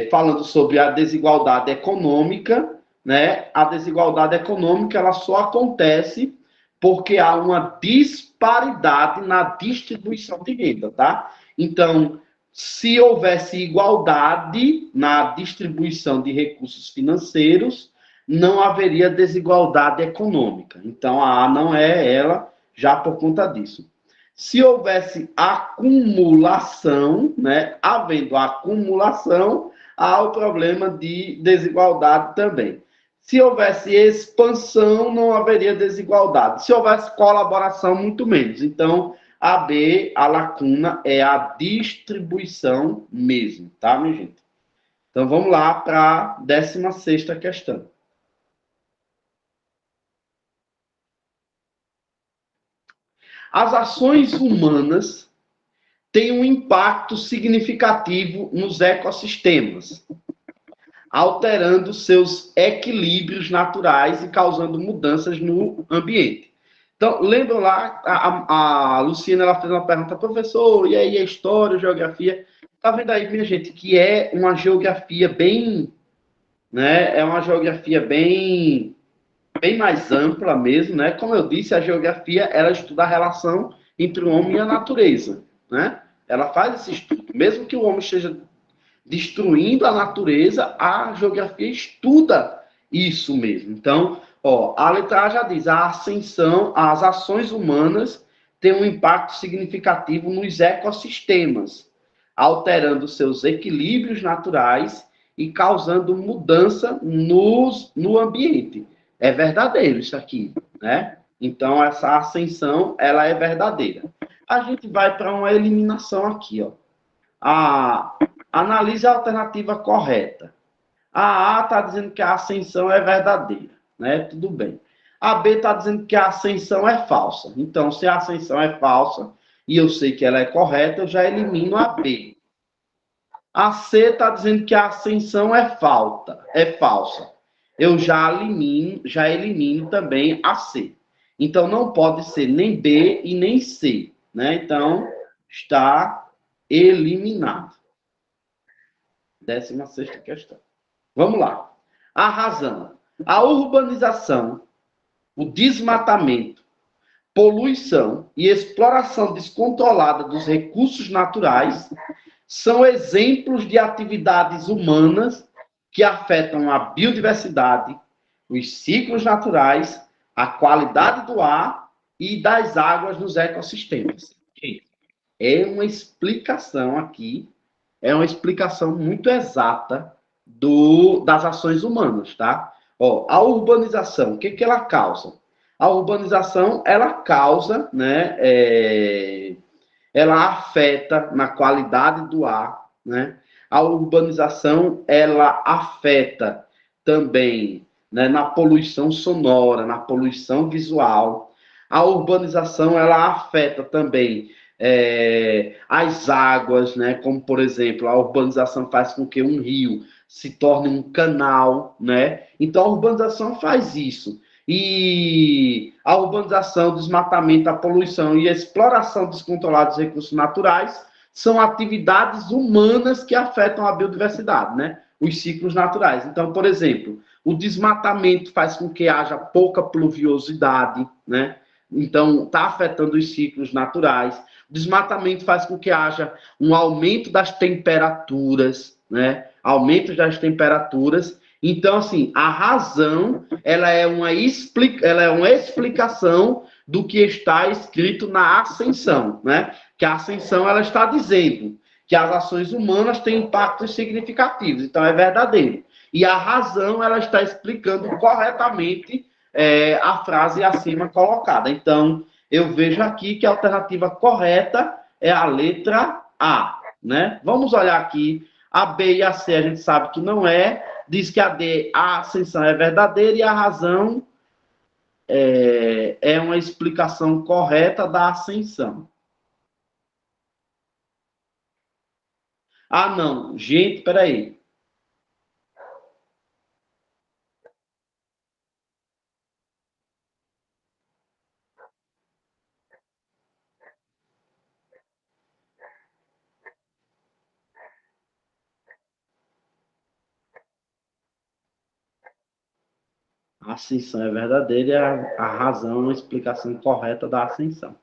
S1: Falando sobre a desigualdade econômica, né? A desigualdade econômica ela só acontece porque há uma disparidade na distribuição de renda, tá? Então, se houvesse igualdade na distribuição de recursos financeiros, não haveria desigualdade econômica. Então, a A não é ela, já por conta disso. Se houvesse acumulação, né? Havendo acumulação, há o problema de desigualdade também. Se houvesse expansão, não haveria desigualdade. Se houvesse colaboração, muito menos. Então, a B, a lacuna, é a distribuição mesmo, tá, minha gente? Então, vamos lá para a 16ª questão. As ações humanas têm um impacto significativo nos ecossistemas, alterando seus equilíbrios naturais e causando mudanças no ambiente. Então, lembram lá, a Luciana ela fez uma pergunta, professor, e aí a história, a geografia? Tá vendo aí, minha gente, que é uma geografia bem, né? É uma geografia bem mais ampla mesmo, né? Como eu disse, a geografia, ela estuda a relação entre o homem e a natureza, né? Ela faz esse estudo. Mesmo que o homem esteja destruindo a natureza, a geografia estuda isso mesmo. Então, a letra A já diz, a ascensão, as ações humanas têm um impacto significativo nos ecossistemas, alterando seus equilíbrios naturais e causando mudança no ambiente. É verdadeiro isso aqui, né? Então, essa ascensão, ela é verdadeira. A gente vai para uma eliminação aqui, ó. Analise a alternativa correta. A A está dizendo que a ascensão é verdadeira, né? Tudo bem. A B está dizendo que a ascensão é falsa. Então, se a ascensão é falsa e eu sei que ela é correta, eu já elimino a B. A C está dizendo que a ascensão é falsa. Eu já elimino também a C. Então, não pode ser nem B e nem C, né? Então, está eliminado. 16ª questão. Vamos lá. A razão. A urbanização, o desmatamento, poluição e exploração descontrolada dos recursos naturais são exemplos de atividades humanas que afetam a biodiversidade, os ciclos naturais, a qualidade do ar e das águas nos ecossistemas. É uma explicação aqui, é uma explicação muito exata das ações humanas, tá? A urbanização, o que ela causa? A urbanização, ela causa, né, ela afeta na qualidade do ar, né? A urbanização, ela afeta também, né, na poluição sonora, na poluição visual. A urbanização, ela afeta também as águas, né? Como, por exemplo, a urbanização faz com que um rio se torne um canal, né? Então, a urbanização faz isso. E a urbanização, o desmatamento, a poluição e a exploração descontrolada dos recursos naturais são atividades humanas que afetam a biodiversidade, né? Os ciclos naturais. Então, por exemplo, o desmatamento faz com que haja pouca pluviosidade, né? Então, está afetando os ciclos naturais. O desmatamento faz com que haja um aumento das temperaturas, né? Aumento das temperaturas. Então, assim, a razão, ela é uma explicação do que está escrito na ascensão, né? que a ascensão ela está dizendo que as ações humanas têm impactos significativos, então é verdadeiro. E a razão ela está explicando corretamente a frase acima colocada. Então, eu vejo aqui que a alternativa correta é a letra A, né? Vamos olhar aqui, a B e a C a gente sabe que não é, diz que a D, a ascensão é verdadeira e a razão é uma explicação correta da ascensão. Ah, não, gente, peraí. A ascensão é verdadeira e a razão é uma explicação correta da ascensão.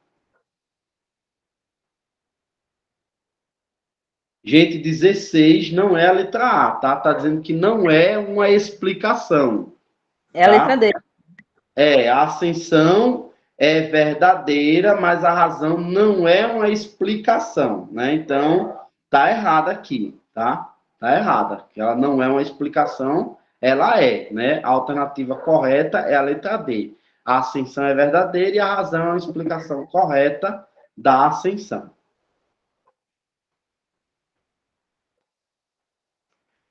S1: Gente, 16 não é a letra A, tá? Tá dizendo que não é uma explicação.
S2: É a letra D.
S1: A ascensão é verdadeira, mas a razão não é uma explicação, né? Então, tá errada aqui, tá? Tá errada. Ela não é uma explicação, ela é, né? A alternativa correta é a letra D. A ascensão é verdadeira e a razão é uma explicação correta da ascensão.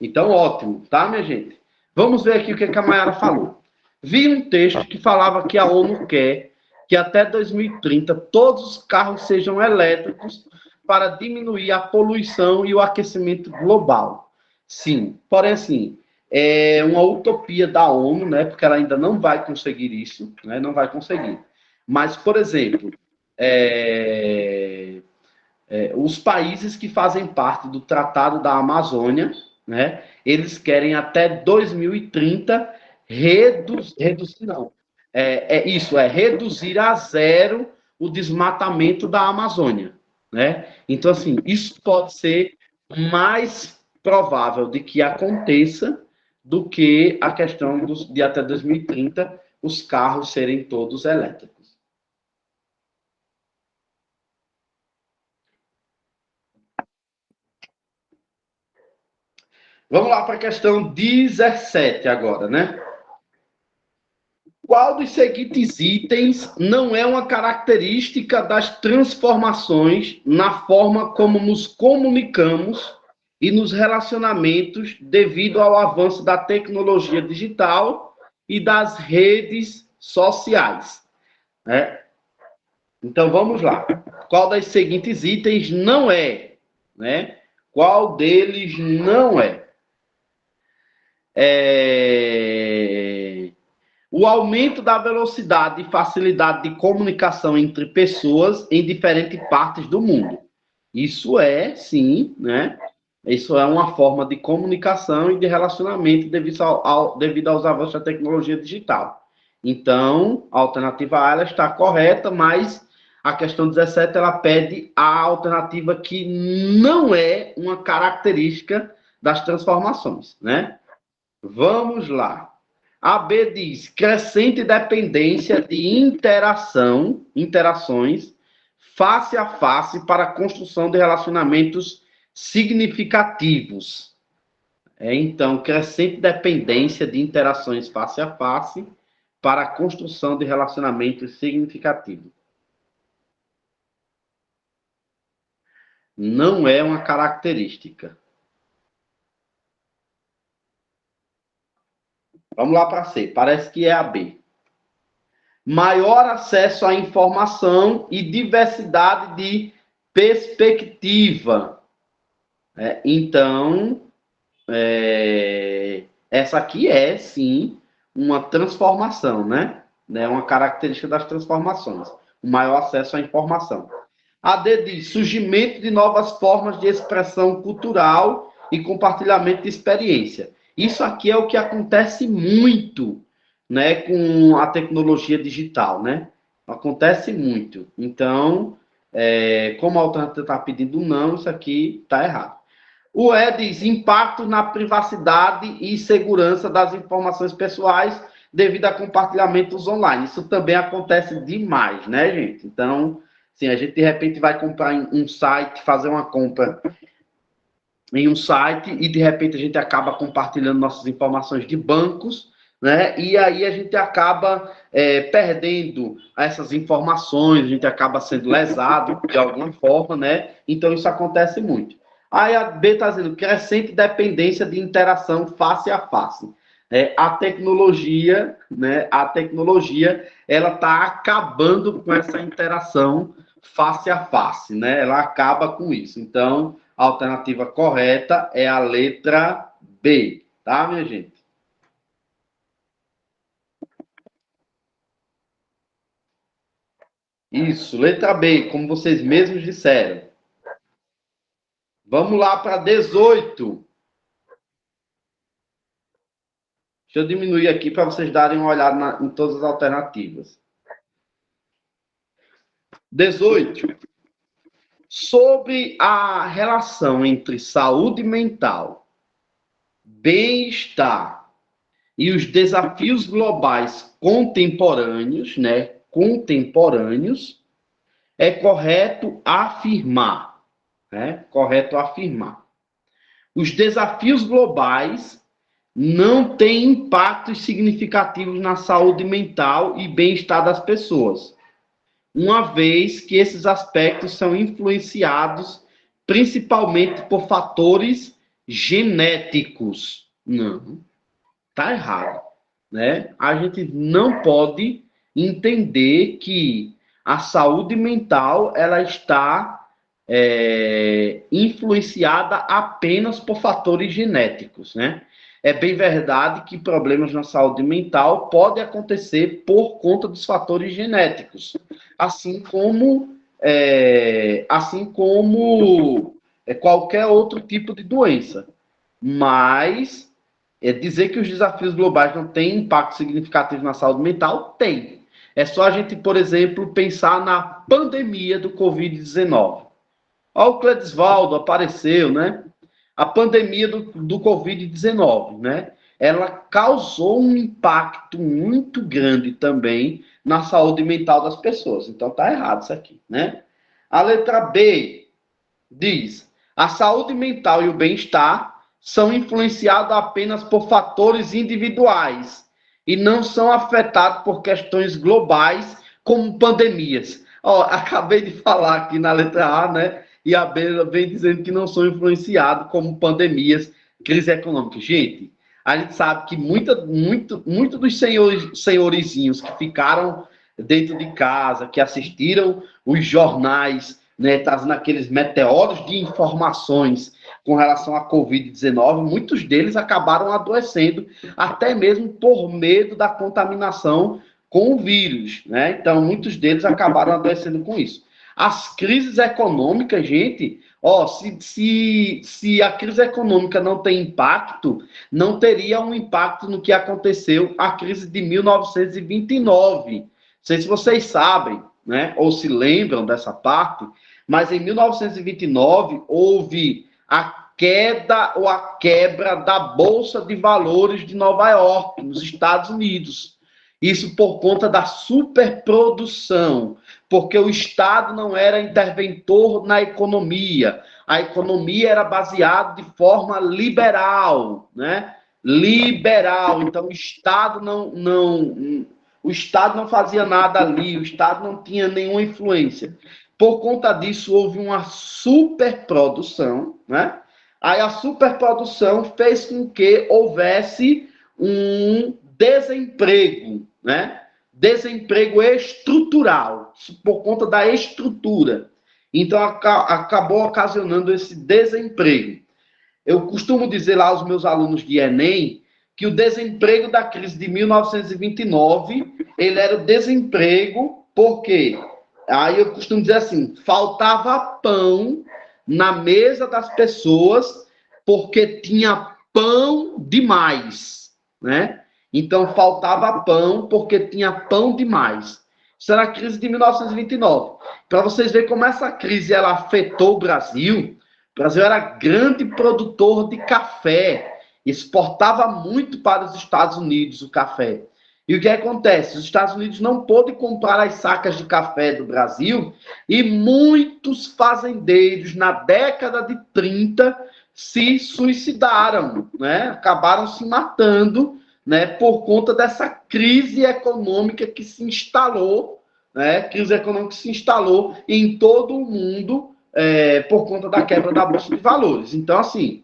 S1: Então, ótimo, tá, minha gente? Vamos ver aqui o que a Mayara falou. Vi um texto que falava que a ONU quer que até 2030 todos os carros sejam elétricos para diminuir a poluição e o aquecimento global. Sim, porém, assim, é uma utopia da ONU, né? Porque ela ainda não vai conseguir isso, né? Não vai conseguir. Mas, por exemplo, os países que fazem parte do Tratado da Amazônia, né? Eles querem até 2030 reduzir, não. Reduzir a zero o desmatamento da Amazônia, né? Então, assim, isso pode ser mais provável de que aconteça do que a questão de até 2030 os carros serem todos elétricos. Vamos lá para a questão 17 agora, né? Qual dos seguintes itens não é uma característica das transformações na forma como nos comunicamos e nos relacionamentos devido ao avanço da tecnologia digital e das redes sociais? Né? Então, vamos lá. Qual dos seguintes itens não é? Né? Qual deles não é? O aumento da velocidade e facilidade de comunicação entre pessoas em diferentes partes do mundo. Isso é, sim, né? Isso é uma forma de comunicação e de relacionamento devido aos avanços da tecnologia digital. Então, a alternativa A ela está correta, mas a questão 17 ela pede a alternativa que não é uma característica das transformações, né? Vamos lá. A B diz crescente dependência de interações face a face para a construção de relacionamentos significativos. Então, crescente dependência de interações face a face para a construção de relacionamentos significativos. Não é uma característica. Vamos lá para C. Parece que é a B. Maior acesso à informação e diversidade de perspectiva. Então, essa aqui é, sim, uma transformação, né? É uma característica das transformações. O maior acesso à informação. A D diz surgimento de novas formas de expressão cultural e compartilhamento de experiência. Isso aqui é o que acontece muito, né, com a tecnologia digital, né? Acontece muito. Então, como a alternativa está pedindo não, isso aqui está errado. O E diz impacto na privacidade e segurança das informações pessoais devido a compartilhamentos online. Isso também acontece demais, né, gente? Então, Sim, a gente de repente vai comprar em um site, fazer uma compra em um site e de repente a gente acaba compartilhando nossas informações de bancos, né? E aí a gente acaba perdendo essas informações, a gente acaba sendo lesado de alguma forma, né? Então isso acontece muito. Aí a B está dizendo crescente dependência de interação face a face. A tecnologia, né? A tecnologia, ela está acabando com essa interação face a face, né? Ela acaba com isso. Então, a alternativa correta é a letra B, tá, minha gente? Isso, letra B, como vocês mesmos disseram. Vamos lá para 18. Deixa eu diminuir aqui para vocês darem uma olhada em todas as alternativas. 18. Sobre a relação entre saúde mental, bem-estar e os desafios globais contemporâneos, né? Contemporâneos, é correto afirmar, né? Correto afirmar. Os desafios globais não têm impactos significativos na saúde mental e bem-estar das pessoas, uma vez que esses aspectos são influenciados principalmente por fatores genéticos. Não, tá errado, né? A gente não pode entender que a saúde mental ela está influenciada apenas por fatores genéticos, né? É bem verdade que problemas na saúde mental podem acontecer por conta dos fatores genéticos, assim como qualquer outro tipo de doença. Mas dizer que os desafios globais não têm impacto significativo na saúde mental, tem. É só a gente, por exemplo, pensar na pandemia do Covid-19. Olha o Cledisvaldo, apareceu, né? A pandemia do Covid-19, né? Ela causou um impacto muito grande também na saúde mental das pessoas. Então tá errado isso aqui, né? A letra B diz: a saúde mental e o bem-estar são influenciados apenas por fatores individuais e não são afetados por questões globais como pandemias. Ó, acabei de falar aqui na letra A, né? E a B vem dizendo que não são influenciados como pandemias, crise econômica. Gente, a gente sabe que muito dos senhorizinhos que ficaram dentro de casa, que assistiram os jornais, né, trazendo aqueles meteoros de informações com relação à Covid-19, muitos deles acabaram adoecendo, até mesmo por medo da contaminação com o vírus, né? Então, muitos deles acabaram adoecendo com isso. As crises econômicas, gente, ó, se a crise econômica não tem impacto, não teria um impacto no que aconteceu a crise de 1929. Não sei se vocês sabem, né, ou se lembram dessa parte, mas em 1929 houve a queda ou a quebra da Bolsa de Valores de Nova York, nos Estados Unidos. Isso por conta da superprodução, porque o Estado não era interventor na economia. A economia era baseada de forma liberal, né? Liberal. Então o Estado o Estado não fazia nada ali, o Estado não tinha nenhuma influência. Por conta disso, houve uma superprodução, né? Aí a superprodução fez com que houvesse um desemprego, né? Desemprego estrutural, por conta da estrutura. Então, acabou ocasionando esse desemprego. Eu costumo dizer lá aos meus alunos de Enem que o desemprego da crise de 1929, ele era o desemprego porque, aí eu costumo dizer assim, faltava pão na mesa das pessoas porque tinha pão demais, né? Então, faltava pão porque tinha pão demais. Isso era a crise de 1929. Para vocês verem como essa crise ela afetou o Brasil era grande produtor de café, exportava muito para os Estados Unidos o café. E o que acontece? Os Estados Unidos não pôde comprar as sacas de café do Brasil e muitos fazendeiros, na década de 30, se suicidaram, né? Acabaram se matando, né? Por conta dessa crise econômica que se instalou, né? Crise econômica que se instalou em todo o mundo por conta da quebra da Bolsa de Valores. Então, assim,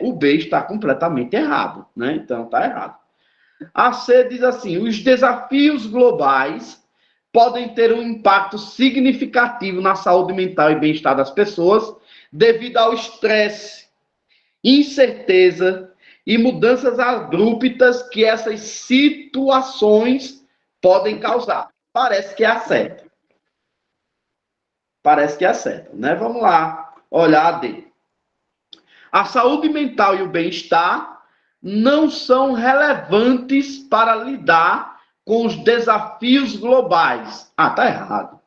S1: o B está completamente errado, né? Então, está errado. A C diz assim: os desafios globais podem ter um impacto significativo na saúde mental e bem-estar das pessoas devido ao estresse, incerteza e mudanças abruptas que essas situações podem causar. Parece que acerta. Parece que acerta, né? Vamos lá, olhar a D. A saúde mental e o bem-estar não são relevantes para lidar com os desafios globais. Ah, tá errado.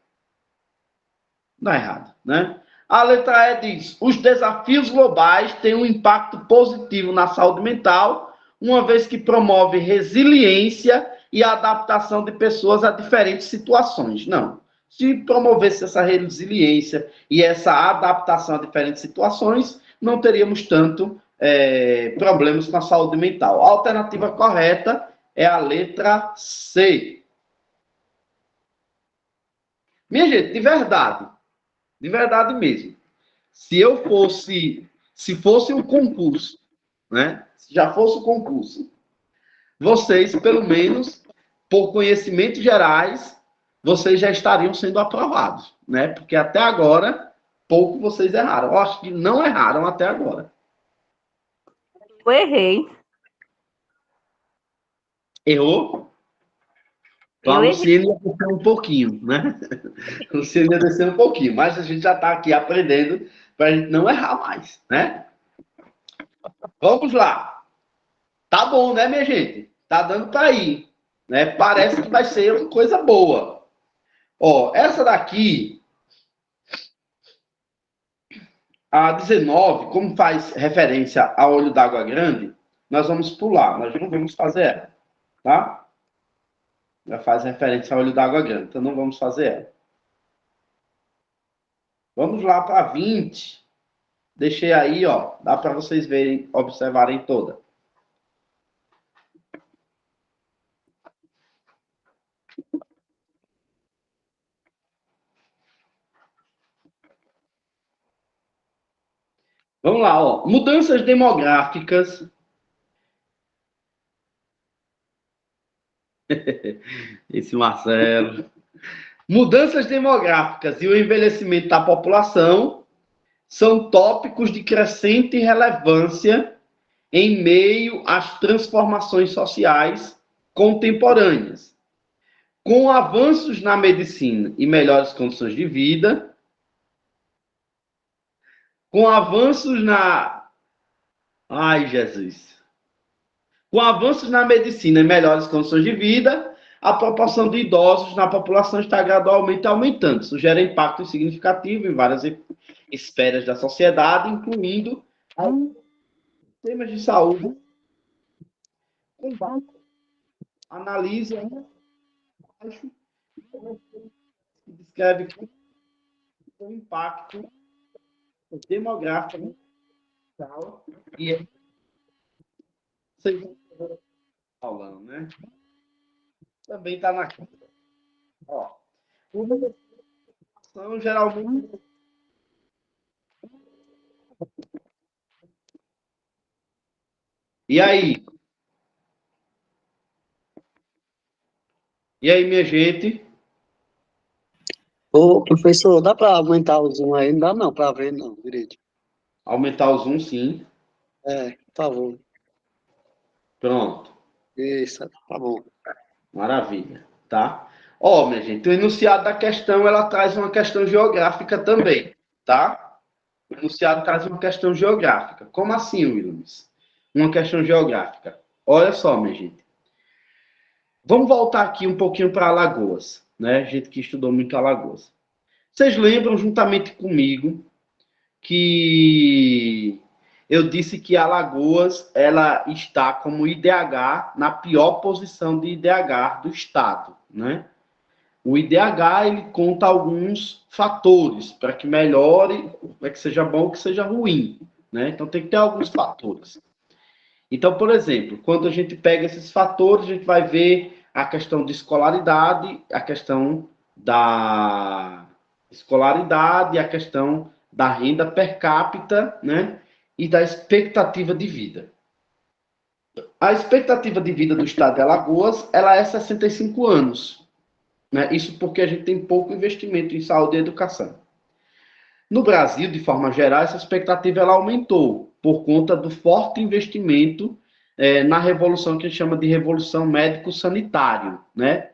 S1: Tá errado, né? A letra E diz: os desafios globais têm um impacto positivo na saúde mental, uma vez que promove resiliência e adaptação de pessoas a diferentes situações. Não. Se promovesse essa resiliência e essa adaptação a diferentes situações, não teríamos tanto problemas com a saúde mental. A alternativa correta é a letra C. Minha gente, de verdade mesmo, se fosse um concurso, né? Se já fosse um concurso, vocês, pelo menos, por conhecimentos gerais, vocês já estariam sendo aprovados, né? Porque até agora, pouco vocês erraram. Eu acho que não erraram até agora.
S2: Eu errei.
S1: Errou? Então, a Luciene ia descer um pouquinho, né? A Luciene ia descer um pouquinho, mas a gente já está aqui aprendendo para a gente não errar mais, né? Vamos lá. Tá bom, né, minha gente? Tá dando para ir, né? Parece que vai ser uma coisa boa. Ó, essa daqui, a 19, como faz referência a olho d'água grande, nós vamos pular, nós não vamos fazer ela, tá? Já faz referência a olho d'água grande, então não vamos fazer ela. Vamos lá para 20. Deixei aí, ó, dá para vocês verem, observarem toda. Vamos lá, ó. Mudanças demográficas. Esse Marcelo. Mudanças demográficas e o envelhecimento da população são tópicos de crescente relevância em meio às transformações sociais contemporâneas. Com avanços na medicina e melhores condições de vida, com avanços na... Ai, Jesus. Com avanços na medicina e melhores condições de vida, a proporção de idosos na população está gradualmente aumentando. Isso gera impacto significativo em várias esferas da sociedade, incluindo temas de saúde. Analise abaixo e descreve o impacto demográfico e vocês vão falando, né? Também está na ó. São geralmente E aí? E aí, minha gente?
S4: Ô, professor, dá para aumentar o zoom aí? Não dá não para ver não, direito.
S1: Aumentar o zoom, sim.
S4: Por favor.
S1: Pronto.
S4: Isso, tá bom.
S1: Maravilha, tá? Ó, minha gente, o enunciado da questão, ela traz uma questão geográfica também, tá? O enunciado traz uma questão geográfica. Como assim, Williams? Uma questão geográfica. Olha só, minha gente. Vamos voltar aqui um pouquinho para Alagoas, né? Gente que estudou muito Alagoas. Vocês lembram, juntamente comigo, que eu disse que Alagoas ela está como IDH na pior posição de IDH do estado, né? O IDH ele conta alguns fatores para que melhore, para que seja bom ou que seja ruim, né? Então tem que ter alguns fatores. Então, por exemplo, quando a gente pega esses fatores, a gente vai ver a questão de escolaridade, a questão da escolaridade, a questão da renda per capita, né? E da expectativa de vida. A expectativa de vida do estado de Alagoas, ela é 65 anos. Né? Isso porque a gente tem pouco investimento em saúde e educação. No Brasil, de forma geral, essa expectativa ela aumentou por conta do forte investimento na revolução que a gente chama de revolução médico-sanitário, né?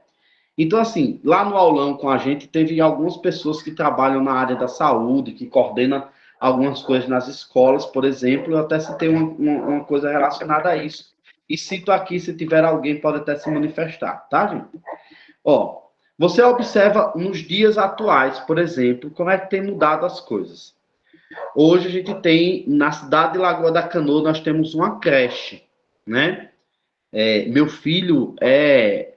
S1: Então, assim, lá no aulão com a gente, teve algumas pessoas que trabalham na área da saúde, que coordenam algumas coisas nas escolas, por exemplo. Eu até citei uma coisa relacionada a isso. E cito aqui, se tiver alguém, pode até se manifestar, tá, gente? Ó, você observa nos dias atuais, por exemplo, como é que tem mudado as coisas. Hoje a gente tem, na cidade de Lagoa da Canoa, nós temos uma creche, né? Meu filho é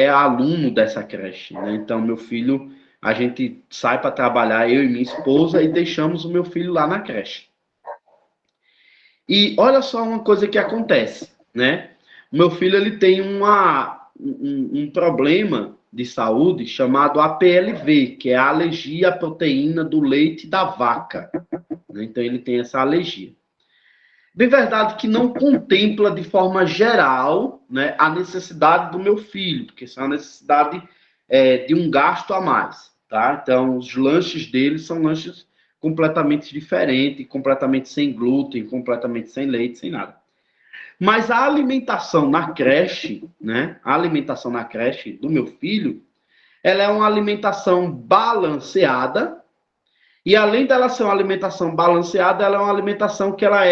S1: aluno dessa creche, né? Então, meu filho, a gente sai para trabalhar, eu e minha esposa, e deixamos o meu filho lá na creche. E olha só uma coisa que acontece, né? O meu filho, ele tem um problema de saúde chamado APLV, que é a alergia à proteína do leite da vaca. Então, ele tem essa alergia. De verdade que não contempla de forma geral, né, a necessidade do meu filho, porque isso é uma necessidade de um gasto a mais, tá? Então, os lanches dele são lanches completamente diferentes, completamente sem glúten, completamente sem leite, sem nada. Mas a alimentação na creche, né, a alimentação na creche do meu filho, ela é uma alimentação balanceada, e além dela ser uma alimentação balanceada, ela é uma alimentação que ela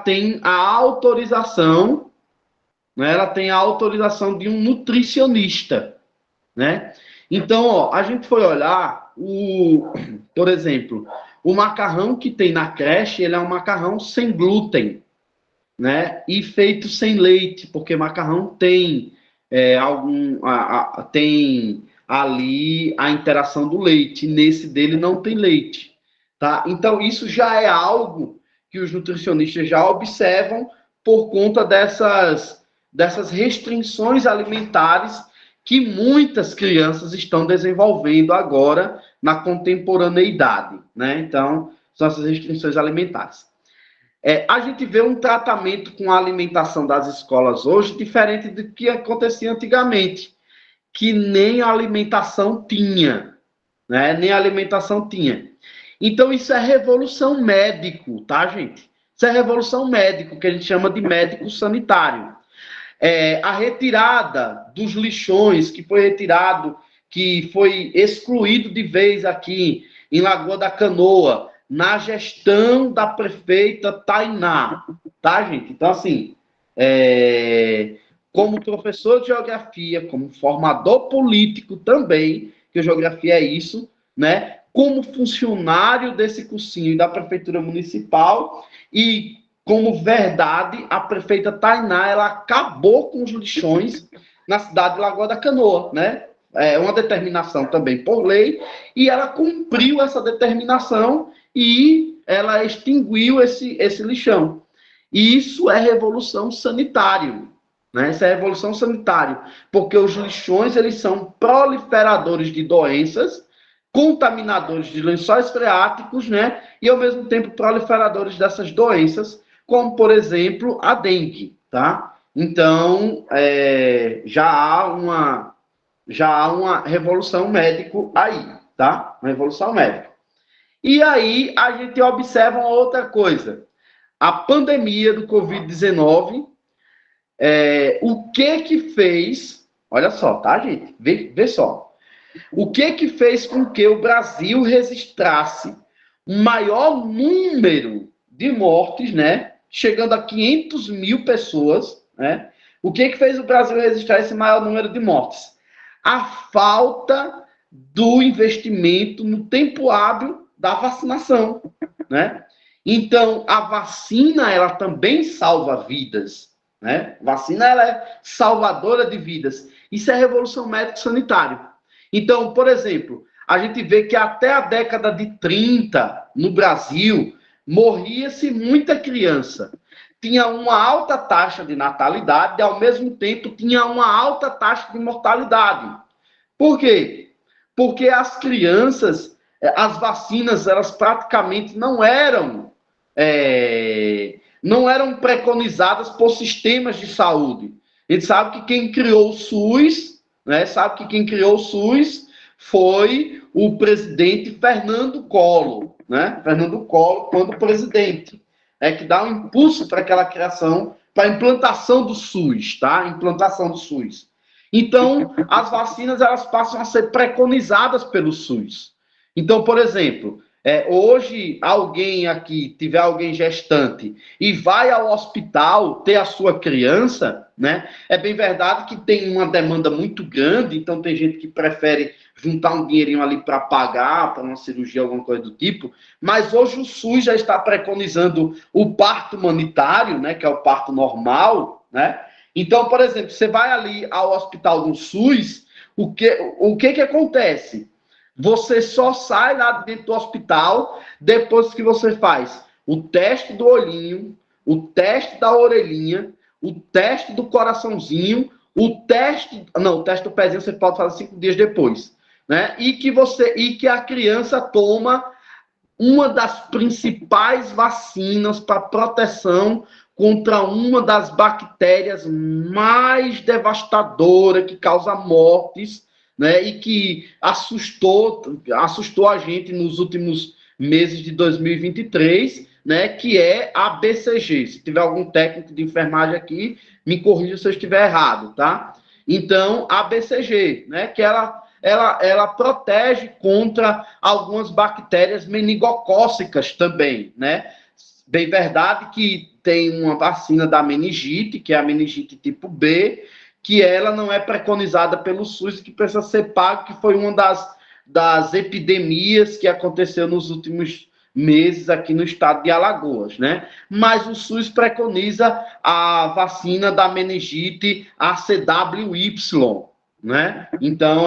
S1: tem a autorização, né? Ela tem a autorização de um nutricionista, né? Então, ó, a gente foi olhar por exemplo, o macarrão que tem na creche, ele é um macarrão sem glúten, né? E feito sem leite, porque macarrão tem tem ali a interação do leite, nesse dele não tem leite, tá? Então isso já é algo que os nutricionistas já observam por conta dessas restrições alimentares que muitas crianças estão desenvolvendo agora na contemporaneidade, né? Então são essas restrições alimentares. A gente vê um tratamento com a alimentação das escolas hoje diferente do que acontecia antigamente, que nem a alimentação tinha, né? Nem a alimentação tinha. Então, isso é revolução médico, tá, gente? Isso é revolução médico, que a gente chama de médico sanitário. A retirada dos lixões, que foi excluído de vez aqui em Lagoa da Canoa, na gestão da prefeita Tainá, tá, gente? Então, assim, como professor de geografia, como formador político também, que geografia é isso, né? Como funcionário desse cursinho da prefeitura municipal e como verdade, a prefeita Tainá, ela acabou com os lixões na cidade de Lagoa da Canoa, né? É uma determinação também por lei, e ela cumpriu essa determinação e ela extinguiu esse lixão. E isso é revolução sanitária, né? Isso é revolução sanitária, porque os lixões, eles são proliferadores de doenças, contaminadores de lençóis freáticos, né? E, ao mesmo tempo, proliferadores dessas doenças, como, por exemplo, a dengue, tá? Então, já há uma revolução médica aí, tá? Uma revolução médica. E aí a gente observa uma outra coisa. A pandemia do Covid-19, o que fez... Olha só, tá, gente? Vê só. O que fez com que o Brasil registrasse um maior número de mortes, né? Chegando a 500 mil pessoas, né? O que fez o Brasil registrar esse maior número de mortes? A falta do investimento no tempo hábil da vacinação, né? Então, a vacina, ela também salva vidas, né? A vacina, ela é salvadora de vidas. Isso é revolução médico-sanitária. Então, por exemplo, a gente vê que até a década de 30, no Brasil, morria-se muita criança. Tinha uma alta taxa de natalidade e, ao mesmo tempo, tinha uma alta taxa de mortalidade. Por quê? Porque as crianças, as vacinas, elas praticamente não eram preconizadas por sistemas de saúde. A gente sabe que quem criou o SUS, né, foi o presidente Fernando Collor, né? Fernando Collor, quando presidente, que dá um impulso para aquela criação, para a implantação do SUS, tá? Implantação do SUS. Então, as vacinas, elas passam a ser preconizadas pelo SUS. Então, por exemplo, hoje alguém aqui, tiver alguém gestante e vai ao hospital ter a sua criança, né? É bem verdade que tem uma demanda muito grande, então tem gente que prefere juntar um dinheirinho ali para pagar, para uma cirurgia, alguma coisa do tipo, mas hoje o SUS já está preconizando o parto humanitário, né? Que é o parto normal, né? Então, por exemplo, você vai ali ao hospital do SUS, o que acontece? Você só sai lá dentro do hospital depois que você faz o teste do olhinho, o teste da orelhinha, o teste do coraçãozinho, o teste do pezinho você pode fazer 5 dias depois, né? E que a criança toma uma das principais vacinas para proteção contra uma das bactérias mais devastadoras que causa mortes, né, e que assustou a gente nos últimos meses de 2023, né, que é a BCG. Se tiver algum técnico de enfermagem aqui, me corrija se eu estiver errado, tá? Então, a BCG, né, que ela protege contra algumas bactérias meningocócicas também, né? Bem verdade que tem uma vacina da meningite, que é a meningite tipo B, que ela não é preconizada pelo SUS e que precisa ser pago, que foi uma das epidemias que aconteceu nos últimos meses aqui no estado de Alagoas, né? Mas o SUS preconiza a vacina da meningite ACWY, né? Então,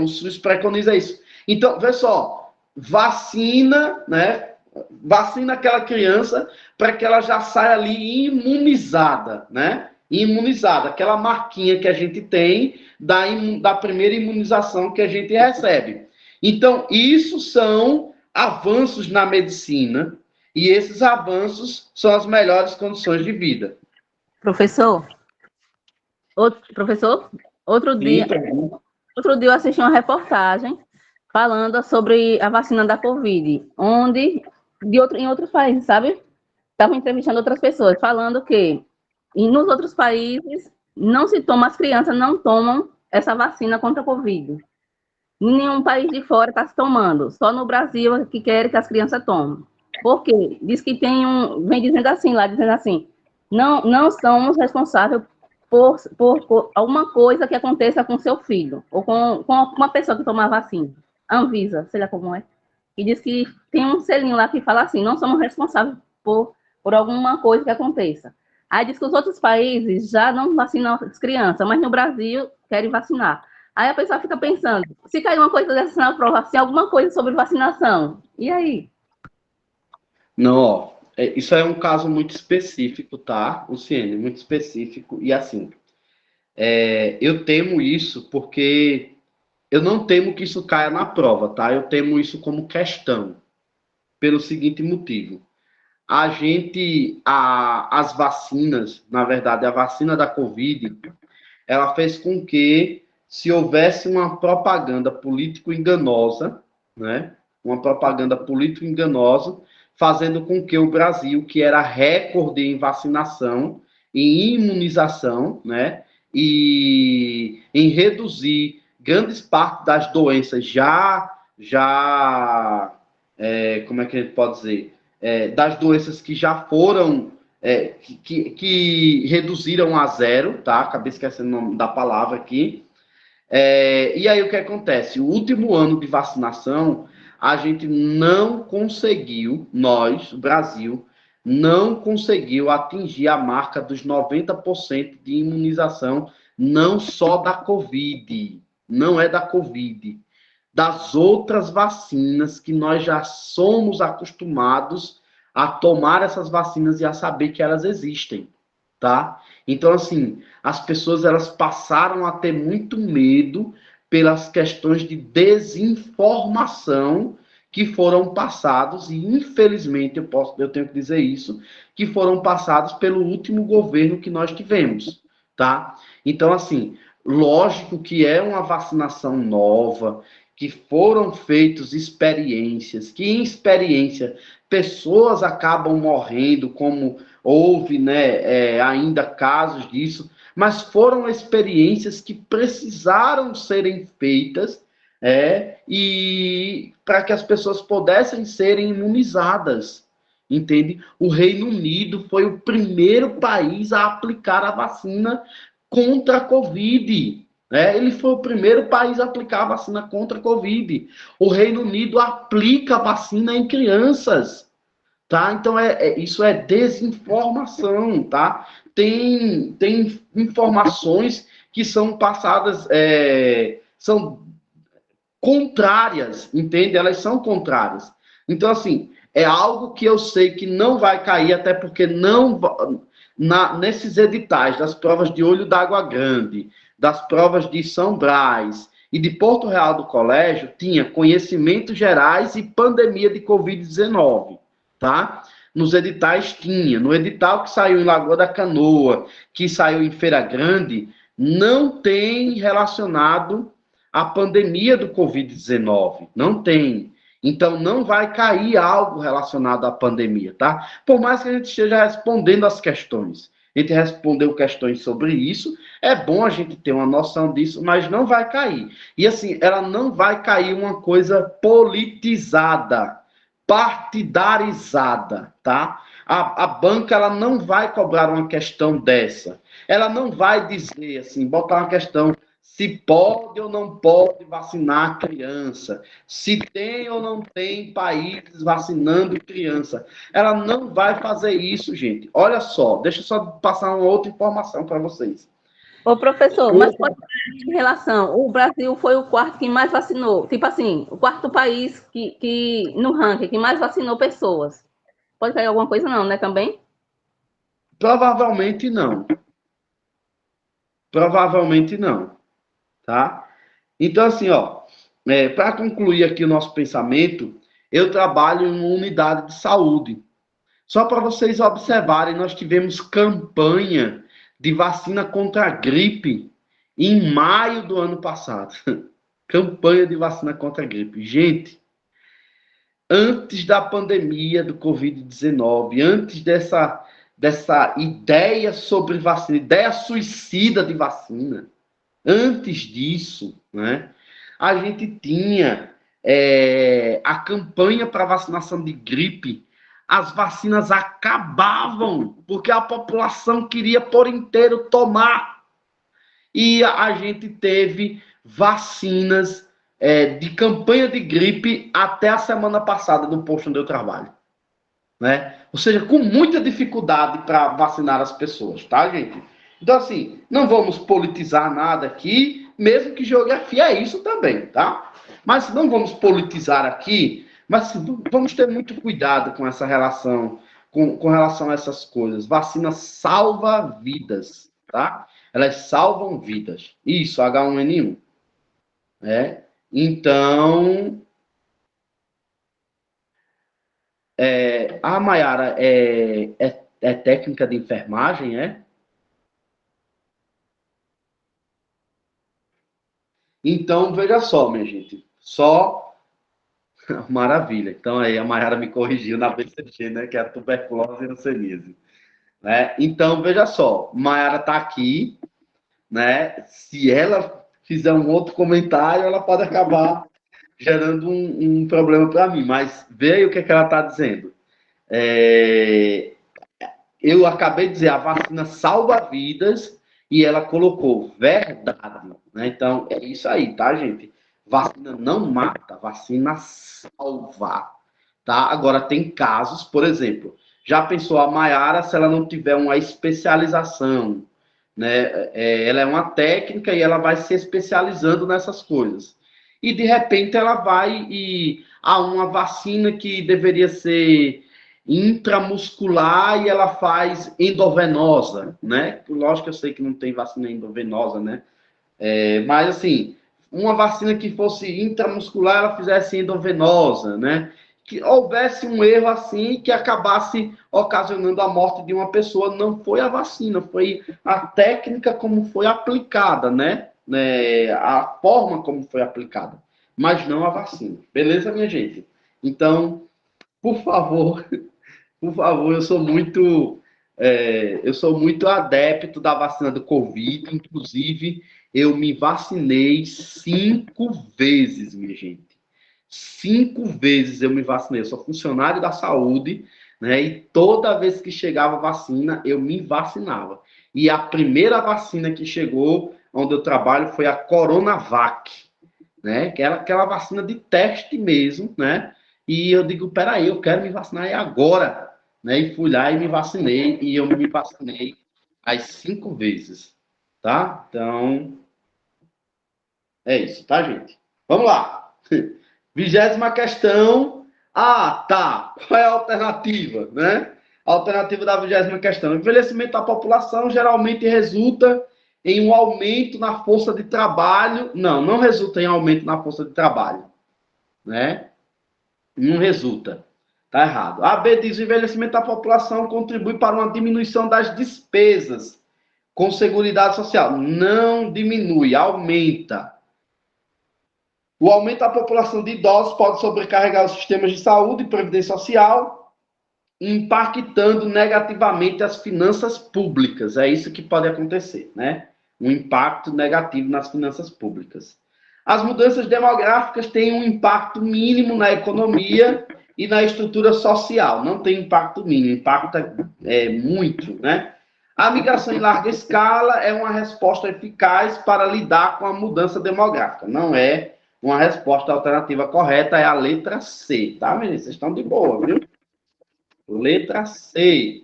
S1: o SUS preconiza isso. Então, vê só, vacina, né? Vacina aquela criança para que ela já saia ali imunizada, né? Imunizada, aquela marquinha que a gente tem da primeira imunização que a gente recebe. Então, isso são avanços na medicina e esses avanços são as melhores condições de vida.
S2: Professor, outro dia eu assisti uma reportagem falando sobre a vacina da Covid, em outros países, sabe? Estavam entrevistando outras pessoas, falando que nos outros países as crianças não tomam essa vacina contra a Covid. Nenhum país de fora está se tomando, só no Brasil que querem que as crianças tomem. Por quê? Diz que vem dizendo assim, não somos responsáveis por alguma coisa que aconteça com seu filho, ou com uma pessoa que toma a vacina. Anvisa, sei lá como é. E diz que tem um selinho lá que fala assim, não somos responsáveis por alguma coisa que aconteça. Aí diz que os outros países já não vacinam as crianças, mas no Brasil querem vacinar. Aí a pessoa fica pensando, se cair uma coisa dessa na prova, se alguma coisa sobre vacinação, e aí?
S1: Não, ó, isso é um caso muito específico, tá, Luciene? Muito específico, e assim, eu temo isso porque eu não temo que isso caia na prova, tá? Eu temo isso como questão, pelo seguinte motivo. As vacinas, na verdade, a vacina da Covid, ela fez com que se houvesse uma propaganda político-enganosa, né? Uma propaganda político-enganosa, fazendo com que o Brasil, que era recorde em vacinação, em imunização, né? E em reduzir grandes partes das doenças como é que a gente pode dizer? Das doenças que já foram, que reduziram a zero, tá? Acabei esquecendo o nome da palavra aqui. E aí o que acontece? O último ano de vacinação, a gente não conseguiu, nós, o Brasil, não conseguiu atingir a marca dos 90% de imunização, não só da Covid, não é da Covid, das outras vacinas que nós já somos acostumados a tomar essas vacinas e a saber que elas existem, tá? Então, assim, as pessoas elas passaram a ter muito medo pelas questões de desinformação que foram passados, e infelizmente eu tenho que dizer isso, que foram passados pelo último governo que nós tivemos, tá? Então, assim, lógico que é uma vacinação nova, que foram feitas experiências, que em experiência pessoas acabam morrendo, como houve, né, ainda casos disso, mas foram experiências que precisaram serem feitas, e para que as pessoas pudessem serem imunizadas, entende? O Reino Unido foi o primeiro país a aplicar a vacina contra a Covid. Ele foi o primeiro país a aplicar a vacina contra a Covid. O Reino Unido aplica a vacina em crianças, tá? Então, isso é desinformação, tá? Tem informações que são passadas, são contrárias, entende? Elas são contrárias. Então, assim, é algo que eu sei que não vai cair, até porque não nesses editais das provas de Olho d'Água Grande, das provas de São Brás e de Porto Real do Colégio, tinha conhecimentos gerais e pandemia de Covid-19, tá? Nos editais tinha. No edital que saiu em Lagoa da Canoa, que saiu em Feira Grande, não tem relacionado a pandemia do Covid-19. Não tem. Então, não vai cair algo relacionado à pandemia, tá? Por mais que a gente esteja respondendo as questões. A gente respondeu questões sobre isso. É bom a gente ter uma noção disso, mas não vai cair. E, assim, ela não vai cair uma coisa politizada, partidarizada, tá? A banca, ela não vai cobrar uma questão dessa. Ela não vai dizer, assim, botar uma questão se pode ou não pode vacinar a criança, se tem ou não tem países vacinando criança. Ela não vai fazer isso, gente. Olha só, deixa eu só passar uma outra informação para vocês.
S2: Ô, professor, mas pode ter em relação, o Brasil foi o quarto que mais vacinou, tipo assim, o quarto país que no ranking, que mais vacinou pessoas. Pode cair alguma coisa não, né, também?
S1: Provavelmente não. Provavelmente não. Tá? Então, assim, ó, para concluir aqui o nosso pensamento, eu trabalho em uma unidade de saúde. Só para vocês observarem, nós tivemos campanha de vacina contra a gripe em maio do ano passado. Campanha de vacina contra a gripe. Gente, antes da pandemia do Covid-19, antes dessa ideia sobre vacina, ideia suicida de vacina, antes disso, né, a gente tinha a campanha para vacinação de gripe. As vacinas acabavam, porque a população queria por inteiro tomar. E a gente teve vacinas de campanha de gripe até a semana passada no posto onde eu trabalho. Né? Ou seja, com muita dificuldade para vacinar as pessoas, tá, gente? Então, assim, não vamos politizar nada aqui, mesmo que geografia é isso também, tá? Mas não vamos politizar aqui, mas vamos ter muito cuidado com essa relação, com relação a essas coisas. Vacina salva vidas, tá? Elas salvam vidas. Isso, H1N1. Então, a Mayara é técnica de enfermagem, é? Então, veja só, minha gente. Só maravilha. Então, aí a Mayara me corrigiu na BCG, né? Que é a tuberculose e a hanseníase. Né? Então, veja só. Mayara está aqui, né? Se ela fizer um outro comentário, ela pode acabar gerando um problema para mim. Mas veja o que ela está dizendo. Eu acabei de dizer, a vacina salva vidas, e ela colocou verdade. Né? Então, é isso aí, tá, gente? Vacina não mata, vacina salva, tá? Agora, tem casos, por exemplo, já pensou a Maiara se ela não tiver uma especialização, né? Ela é uma técnica e ela vai se especializando nessas coisas. E, de repente, ela vai e há uma vacina que deveria ser intramuscular e ela faz endovenosa, né? Lógico que eu sei que não tem vacina endovenosa, né? Mas, assim, uma vacina que fosse intramuscular, ela fizesse endovenosa, né? Que houvesse um erro assim que acabasse ocasionando a morte de uma pessoa. Não foi a vacina, foi a técnica como foi aplicada, né? A forma como foi aplicada, mas não a vacina. Beleza, minha gente? Então, por favor, por favor, eu sou muito adepto da vacina do Covid. Inclusive, eu me vacinei 5 vezes, minha gente. 5 vezes eu me vacinei. Eu sou funcionário da saúde, né? E toda vez que chegava vacina, eu me vacinava. E a primeira vacina que chegou, onde eu trabalho, foi a Coronavac, né? Que era aquela vacina de teste mesmo, né? E eu digo, peraí, eu quero me vacinar agora, né? E fui lá e me vacinei, e eu me vacinei as 5 vezes, tá? Então, é isso, tá, gente? Vamos lá. 20ª questão. Ah, tá. Qual é a alternativa, né? A alternativa da 20ª questão. O envelhecimento da população geralmente resulta em um aumento na força de trabalho. Não, não resulta em aumento na força de trabalho, né? Não resulta. Tá errado. A B diz: o envelhecimento da população contribui para uma diminuição das despesas com seguridade social. Não diminui, aumenta. O aumento da população de idosos pode sobrecarregar os sistemas de saúde e previdência social, impactando negativamente as finanças públicas. É isso que pode acontecer, né? Um impacto negativo nas finanças públicas. As mudanças demográficas têm um impacto mínimo na economia e na estrutura social. Não tem impacto mínimo, impacta muito, né? A migração em larga escala é uma resposta eficaz para lidar com a mudança demográfica. Não é uma resposta alternativa correta, é a letra C, tá, meninas? Vocês estão de boa, viu? Letra C.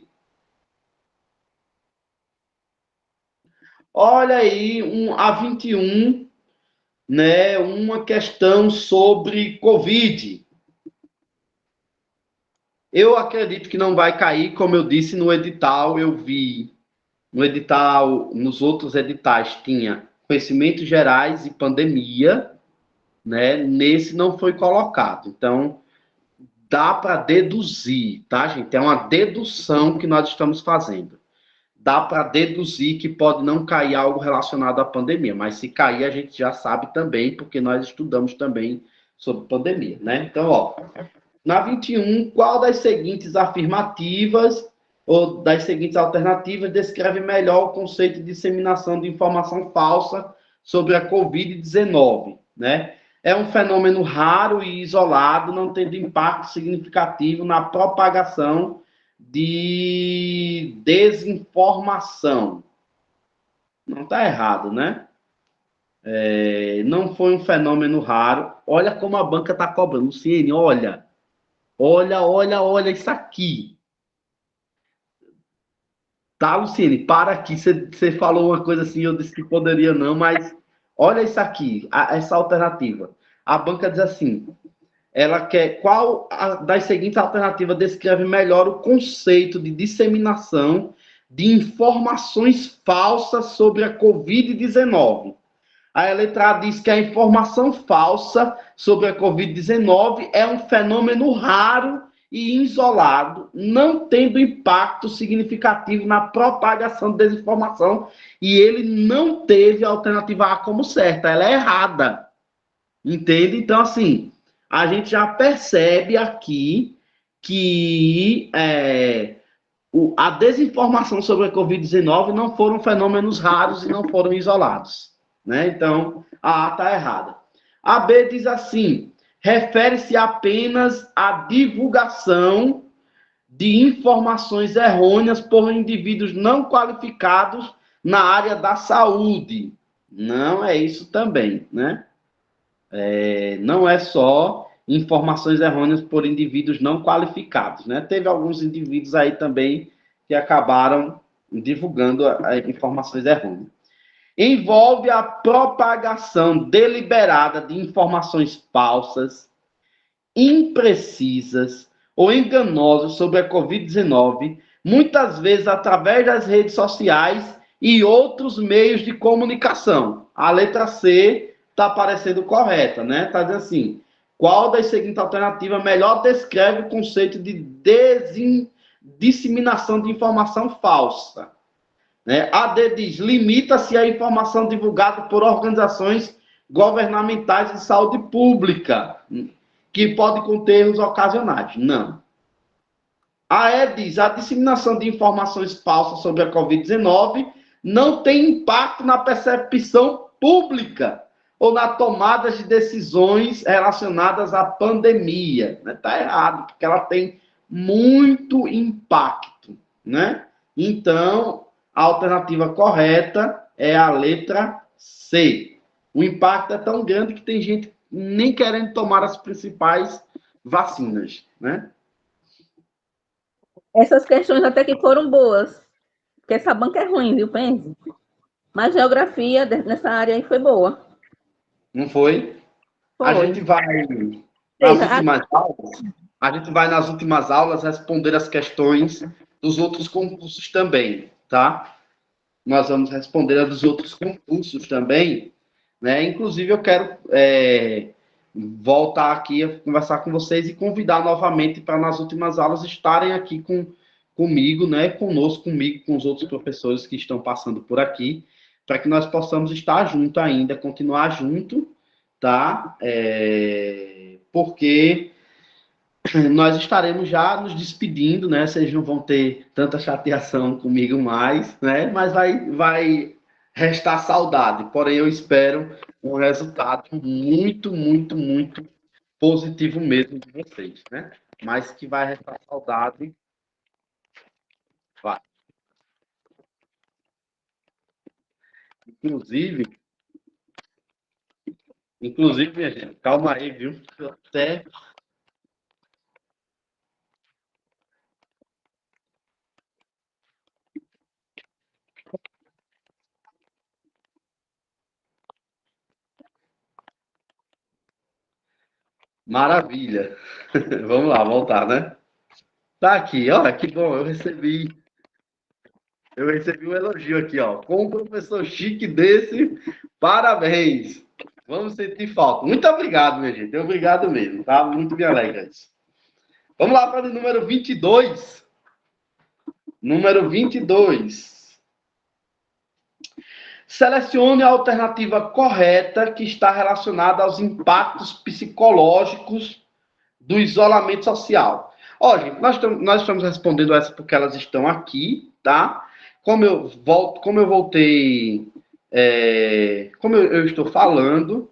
S1: Olha aí, a 21, né? Uma questão sobre Covid. Eu acredito que não vai cair, como eu disse no edital, eu vi no edital, nos outros editais tinha conhecimentos gerais e pandemia, né? Nesse não foi colocado. Então, dá para deduzir, tá, gente? É uma dedução que nós estamos fazendo. Dá para deduzir que pode não cair algo relacionado à pandemia, mas se cair, a gente já sabe também, porque nós estudamos também sobre pandemia, né? Então, ó, na 21, qual das seguintes afirmativas ou das seguintes alternativas descreve melhor o conceito de disseminação de informação falsa sobre a Covid-19, né? É um fenômeno raro e isolado, não tendo impacto significativo na propagação de desinformação. Não está errado, né? Não foi um fenômeno raro. Olha como a banca está cobrando. Luciene, olha isso aqui. Tá, Luciene, para aqui. Você falou uma coisa assim, eu disse que poderia não, mas olha isso aqui, essa alternativa. A banca diz assim, ela quer, qual das seguintes alternativas descreve melhor o conceito de disseminação de informações falsas sobre a Covid-19? A letra A diz que a informação falsa sobre a Covid-19 é um fenômeno raro e isolado, não tendo impacto significativo na propagação de desinformação, e ele não teve a alternativa A como certa, ela é errada. Entende? Então, assim, a gente já percebe aqui que a desinformação sobre a Covid-19 não foram fenômenos raros e não foram isolados, né? Então, a A está errada. A B diz assim, refere-se apenas à divulgação de informações errôneas por indivíduos não qualificados na área da saúde. Não é isso também, né? Não é só informações errôneas por indivíduos não qualificados, né? Teve alguns indivíduos aí também que acabaram divulgando informações errôneas. Envolve a propagação deliberada de informações falsas, imprecisas ou enganosas sobre a Covid-19, muitas vezes através das redes sociais e outros meios de comunicação. A letra C está parecendo correta, né? Está dizendo assim, qual das seguintes alternativas melhor descreve o conceito de disseminação de informação falsa? Né? A D diz, limita-se a informação divulgada por organizações governamentais de saúde pública, que pode conter erros ocasionais. Não. A E diz, a disseminação de informações falsas sobre a Covid-19 não tem impacto na percepção pública ou na tomada de decisões relacionadas à pandemia. Está errado, porque ela tem muito impacto, né? Então, a alternativa correta é a letra C. O impacto é tão grande que tem gente nem querendo tomar as principais vacinas, né?
S2: Essas questões até que foram boas, porque essa banca é ruim, viu, Pense? Mas geografia nessa área aí foi boa.
S1: Não foi?
S2: Foi.
S1: A gente vai nas últimas aulas responder as questões dos outros concursos também, tá? Nós vamos responder a dos outros concursos também, né? Inclusive, eu quero voltar aqui a conversar com vocês e convidar novamente para nas últimas aulas estarem aqui comigo, né? Conosco, comigo, com os outros professores que estão passando por aqui, para que nós possamos estar junto ainda, continuar junto, tá? Porque nós estaremos já nos despedindo, né? Vocês não vão ter tanta chateação comigo mais, né? Mas vai restar saudade. Porém, eu espero um resultado muito, muito, muito positivo mesmo de vocês, né? Mas que vai restar saudade. Vai. Inclusive, minha gente, calma aí, viu? Até maravilha. Vamos lá, voltar, né? Tá aqui, olha que bom, eu recebi um elogio aqui, ó. Com um professor chique desse, parabéns. Vamos sentir falta. Muito obrigado, minha gente. Obrigado mesmo, tá? Muito me alegra isso. Vamos lá para o número 22. Número 22. Selecione a alternativa correta que está relacionada aos impactos psicológicos do isolamento social. Ó, gente, nós estamos respondendo essa porque elas estão aqui, tá? Como eu estou falando,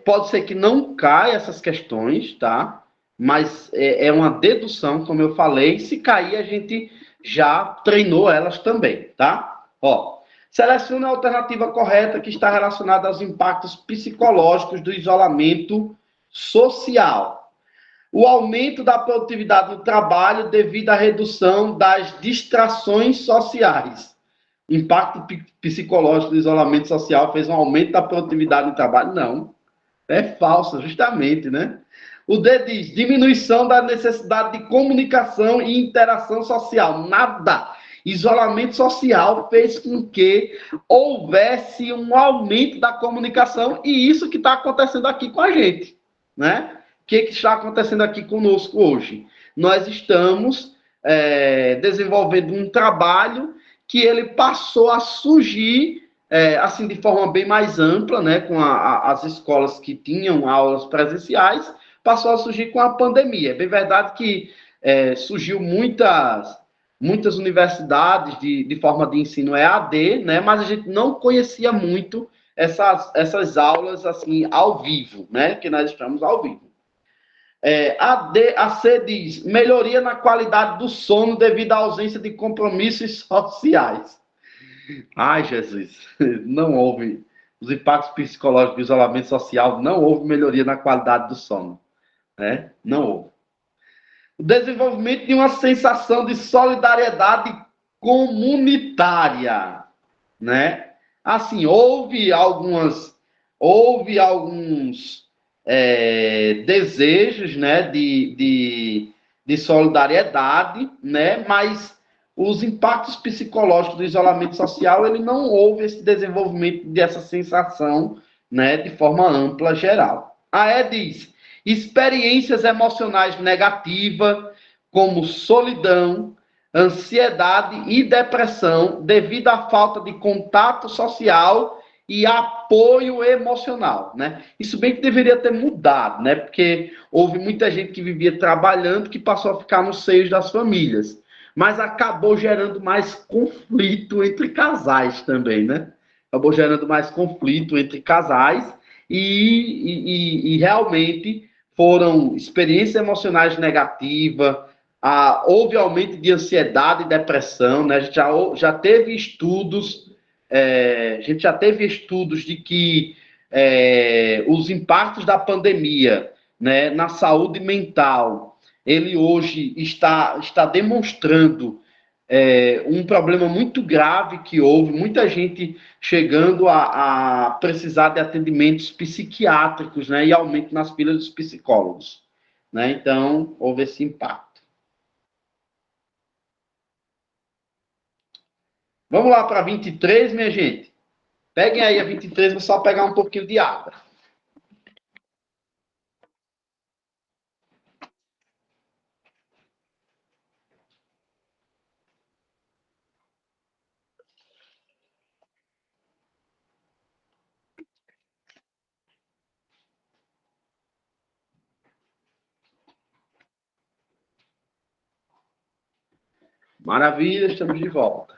S1: pode ser que não caia essas questões, tá? Mas é uma dedução, como eu falei. Se cair, a gente já treinou elas também, tá? Ó, selecione a alternativa correta que está relacionada aos impactos psicológicos do isolamento social. O aumento da produtividade do trabalho devido à redução das distrações sociais. Impacto psicológico do isolamento social fez um aumento da produtividade do trabalho? Não. É falso, justamente, né? O D diz diminuição da necessidade de comunicação e interação social. Nada. Isolamento social fez com que houvesse um aumento da comunicação e isso que está acontecendo aqui com a gente, né? O que está acontecendo aqui conosco hoje? Nós estamos desenvolvendo um trabalho que ele passou a surgir assim de forma bem mais ampla, né, com as escolas que tinham aulas presenciais, passou a surgir com a pandemia. É bem verdade que surgiu muitas universidades de forma de ensino EAD, né, mas a gente não conhecia muito essas aulas assim ao vivo, né, que nós estamos ao vivo. A C diz melhoria na qualidade do sono devido à ausência de compromissos sociais. Ai, Jesus, não houve os impactos psicológicos do isolamento social, não houve melhoria na qualidade do sono, né? Não houve. O desenvolvimento de uma sensação de solidariedade comunitária, né? Assim, houve alguns desejos, né, de solidariedade, né, mas os impactos psicológicos do isolamento social, ele não houve esse desenvolvimento dessa sensação, né, de forma ampla, geral. A E diz, experiências emocionais negativas, como solidão, ansiedade e depressão, devido à falta de contato social e apoio emocional, né? Isso bem que deveria ter mudado, né? Porque houve muita gente que vivia trabalhando que passou a ficar nos seios das famílias, mas acabou gerando mais conflito entre casais também, né? Acabou gerando mais conflito entre casais e realmente foram experiências emocionais negativas, houve aumento de ansiedade e depressão, né? A gente já teve estudos, de que os impactos da pandemia, né, na saúde mental, ele hoje está demonstrando um problema muito grave que houve, muita gente chegando a precisar de atendimentos psiquiátricos, né, e aumento nas filas dos psicólogos, né? Então, houve esse impacto. Vamos lá para 23, minha gente. Peguem aí a 23, vou só pegar um pouquinho de água. Maravilha, estamos de volta.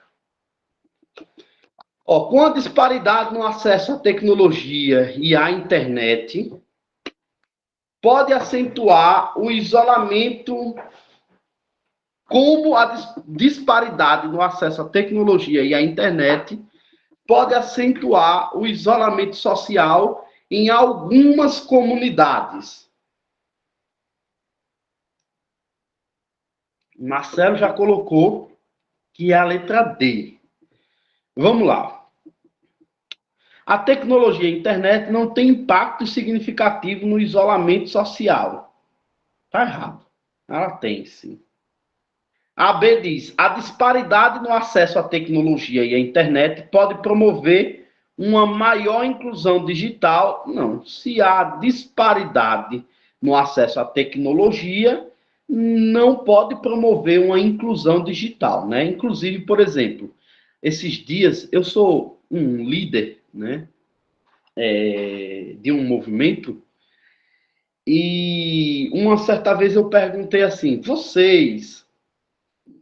S1: Com a disparidade no acesso à tecnologia e à internet, pode acentuar o isolamento, como a disparidade no acesso à tecnologia e à internet pode acentuar o isolamento social em algumas comunidades. Marcelo já colocou que é a letra D. Vamos lá. A tecnologia e a internet não tem impacto significativo no isolamento social. Está errado. Ela tem, sim. A B diz, a disparidade no acesso à tecnologia e à internet pode promover uma maior inclusão digital. Não, se há disparidade no acesso à tecnologia, não pode promover uma inclusão digital, né? Inclusive, por exemplo, esses dias eu sou um líder, né, de um movimento, e uma certa vez eu perguntei assim, vocês,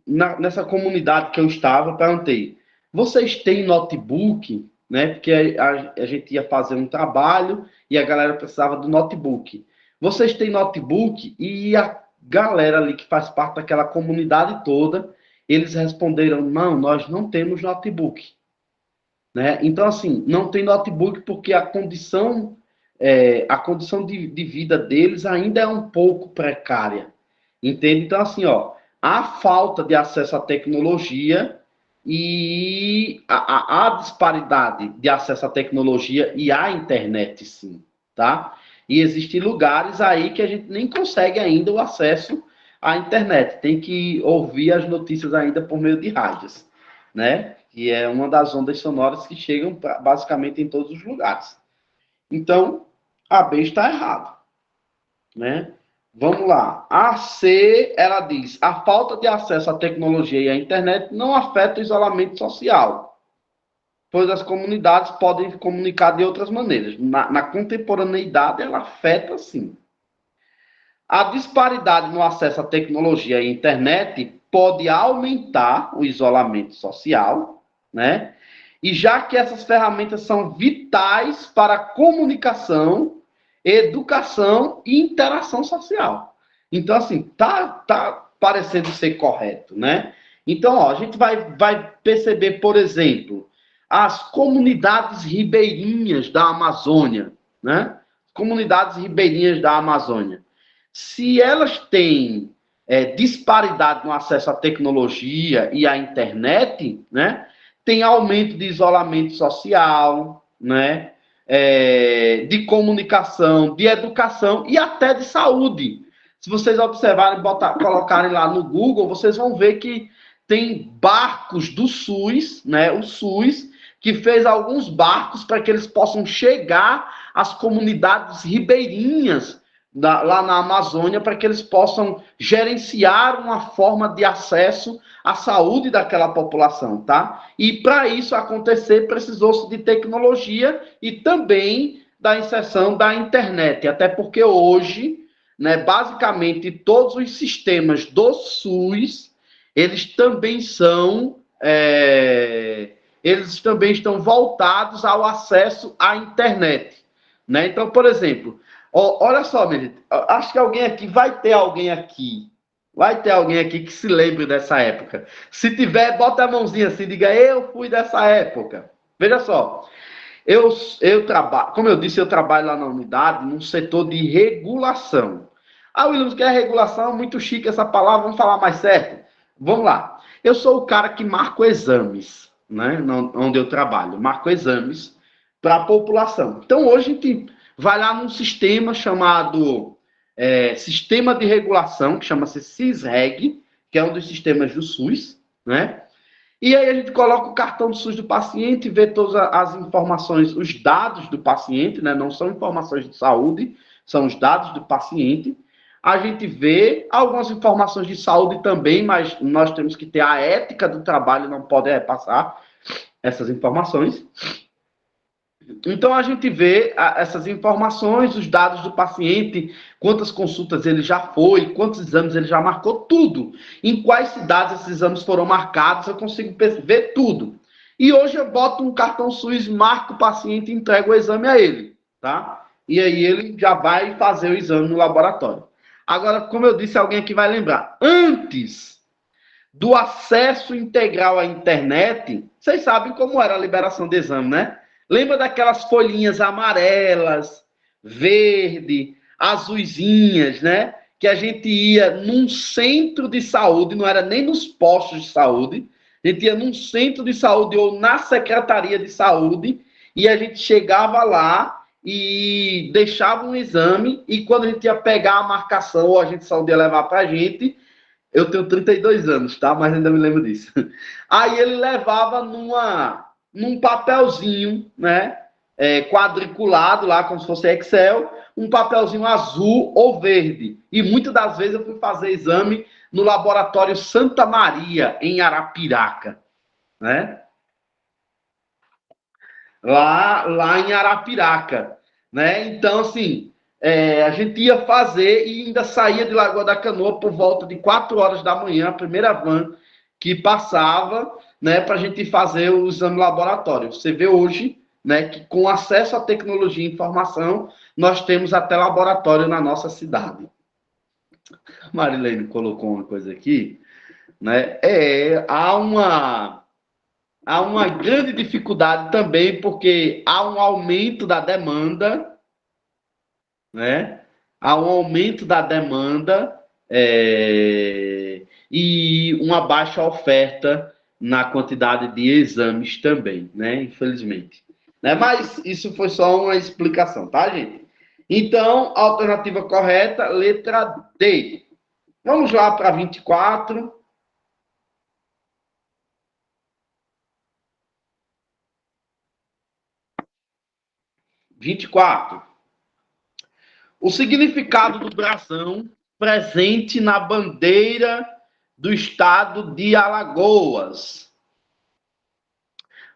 S1: nessa comunidade que eu estava, eu perguntei, vocês têm notebook? Né? Porque a gente ia fazer um trabalho e a galera precisava do notebook. Vocês têm notebook? E a galera ali que faz parte daquela comunidade toda, eles responderam, não, nós não temos notebook. Né? Então, assim, não tem notebook porque a condição de vida deles ainda é um pouco precária. Entende? Então, assim, a falta de acesso à tecnologia e a disparidade de acesso à tecnologia e à internet, sim, tá? E existem lugares aí que a gente nem consegue ainda o acesso à internet. Tem que ouvir as notícias ainda por meio de rádios, né? Que é uma das ondas sonoras que chegam basicamente em todos os lugares. Então, a B está errado, né? Vamos lá. A C, ela diz, a falta de acesso à tecnologia e à internet não afeta o isolamento social, pois as comunidades podem comunicar de outras maneiras. Na contemporaneidade, ela afeta, sim. A disparidade no acesso à tecnologia e à internet pode aumentar o isolamento social, né? E já que essas ferramentas são vitais para a comunicação, educação e interação social. Então, assim, tá parecendo ser correto, né? Então, a gente vai perceber, por exemplo, as comunidades ribeirinhas da Amazônia, né? Comunidades ribeirinhas da Amazônia. Se elas têm disparidade no acesso à tecnologia e à internet, né? Tem aumento de isolamento social, né? De comunicação, de educação e até de saúde. Se vocês observarem, colocarem lá no Google, vocês vão ver que tem barcos do SUS, né? O SUS, que fez alguns barcos para que eles possam chegar às comunidades ribeirinhas lá na Amazônia, para que eles possam gerenciar uma forma de acesso à saúde daquela população, tá? E para isso acontecer, precisou-se de tecnologia e também da inserção da internet, até porque hoje, né, basicamente, todos os sistemas do SUS, eles também estão voltados ao acesso à internet, né? Então, por exemplo, olha só, minha gente, acho que vai ter alguém aqui que se lembre dessa época. Se tiver, bota a mãozinha assim, diga, eu fui dessa época. Veja só, eu trabalho, como eu disse, eu trabalho lá na unidade, num setor de regulação. Ah, Williams, que é regulação? Muito chique essa palavra, vamos falar mais certo? Vamos lá. Eu sou o cara que marco exames, né? Onde eu trabalho, marco exames para a população. Então, hoje a gente vai lá num sistema chamado Sistema de Regulação, que chama-se SISREG, que é um dos sistemas do SUS, né? E aí a gente coloca o cartão do SUS do paciente, vê todas as informações, os dados do paciente, né? Não são informações de saúde, são os dados do paciente. A gente vê algumas informações de saúde também, mas nós temos que ter a ética do trabalho, não pode repassar essas informações. Então, a gente vê essas informações, os dados do paciente, quantas consultas ele já foi, quantos exames ele já marcou, tudo. Em quais cidades esses exames foram marcados, eu consigo ver tudo. E hoje eu boto um cartão SUS, marco o paciente e entrego o exame a ele, tá? E aí ele já vai fazer o exame no laboratório. Agora, como eu disse, alguém aqui vai lembrar. Antes do acesso integral à internet, vocês sabem como era a liberação de exame, né? Lembra daquelas folhinhas amarelas, verde, azuisinhas, né? Que a gente ia num centro de saúde, não era nem nos postos de saúde, a gente ia num centro de saúde ou na secretaria de saúde e a gente chegava lá e deixava um exame e quando a gente ia pegar a marcação ou a gente saúde ia levar para a gente, eu tenho 32 anos, tá? Mas ainda me lembro disso. Aí ele levava num papelzinho, né, quadriculado lá, como se fosse Excel, um papelzinho azul ou verde. E muitas das vezes eu fui fazer exame no laboratório Santa Maria, em Arapiraca, né? Lá em Arapiraca, né? Então, assim, a gente ia fazer e ainda saía de Lagoa da Canoa por volta de 4 horas da manhã, a primeira van que passava, né, para a gente fazer o exame laboratório. Você vê hoje, né, que com acesso à tecnologia e informação, nós temos até laboratório na nossa cidade. A Marilene colocou uma coisa aqui, né? Há uma grande dificuldade também, porque há um aumento da demanda, né? Há um aumento da demanda e uma baixa oferta na quantidade de exames também, né? Infelizmente. Né? Mas isso foi só uma explicação, tá, gente? Então, a alternativa correta, letra D. Vamos lá para 24. O significado do brasão presente na bandeira do estado de Alagoas.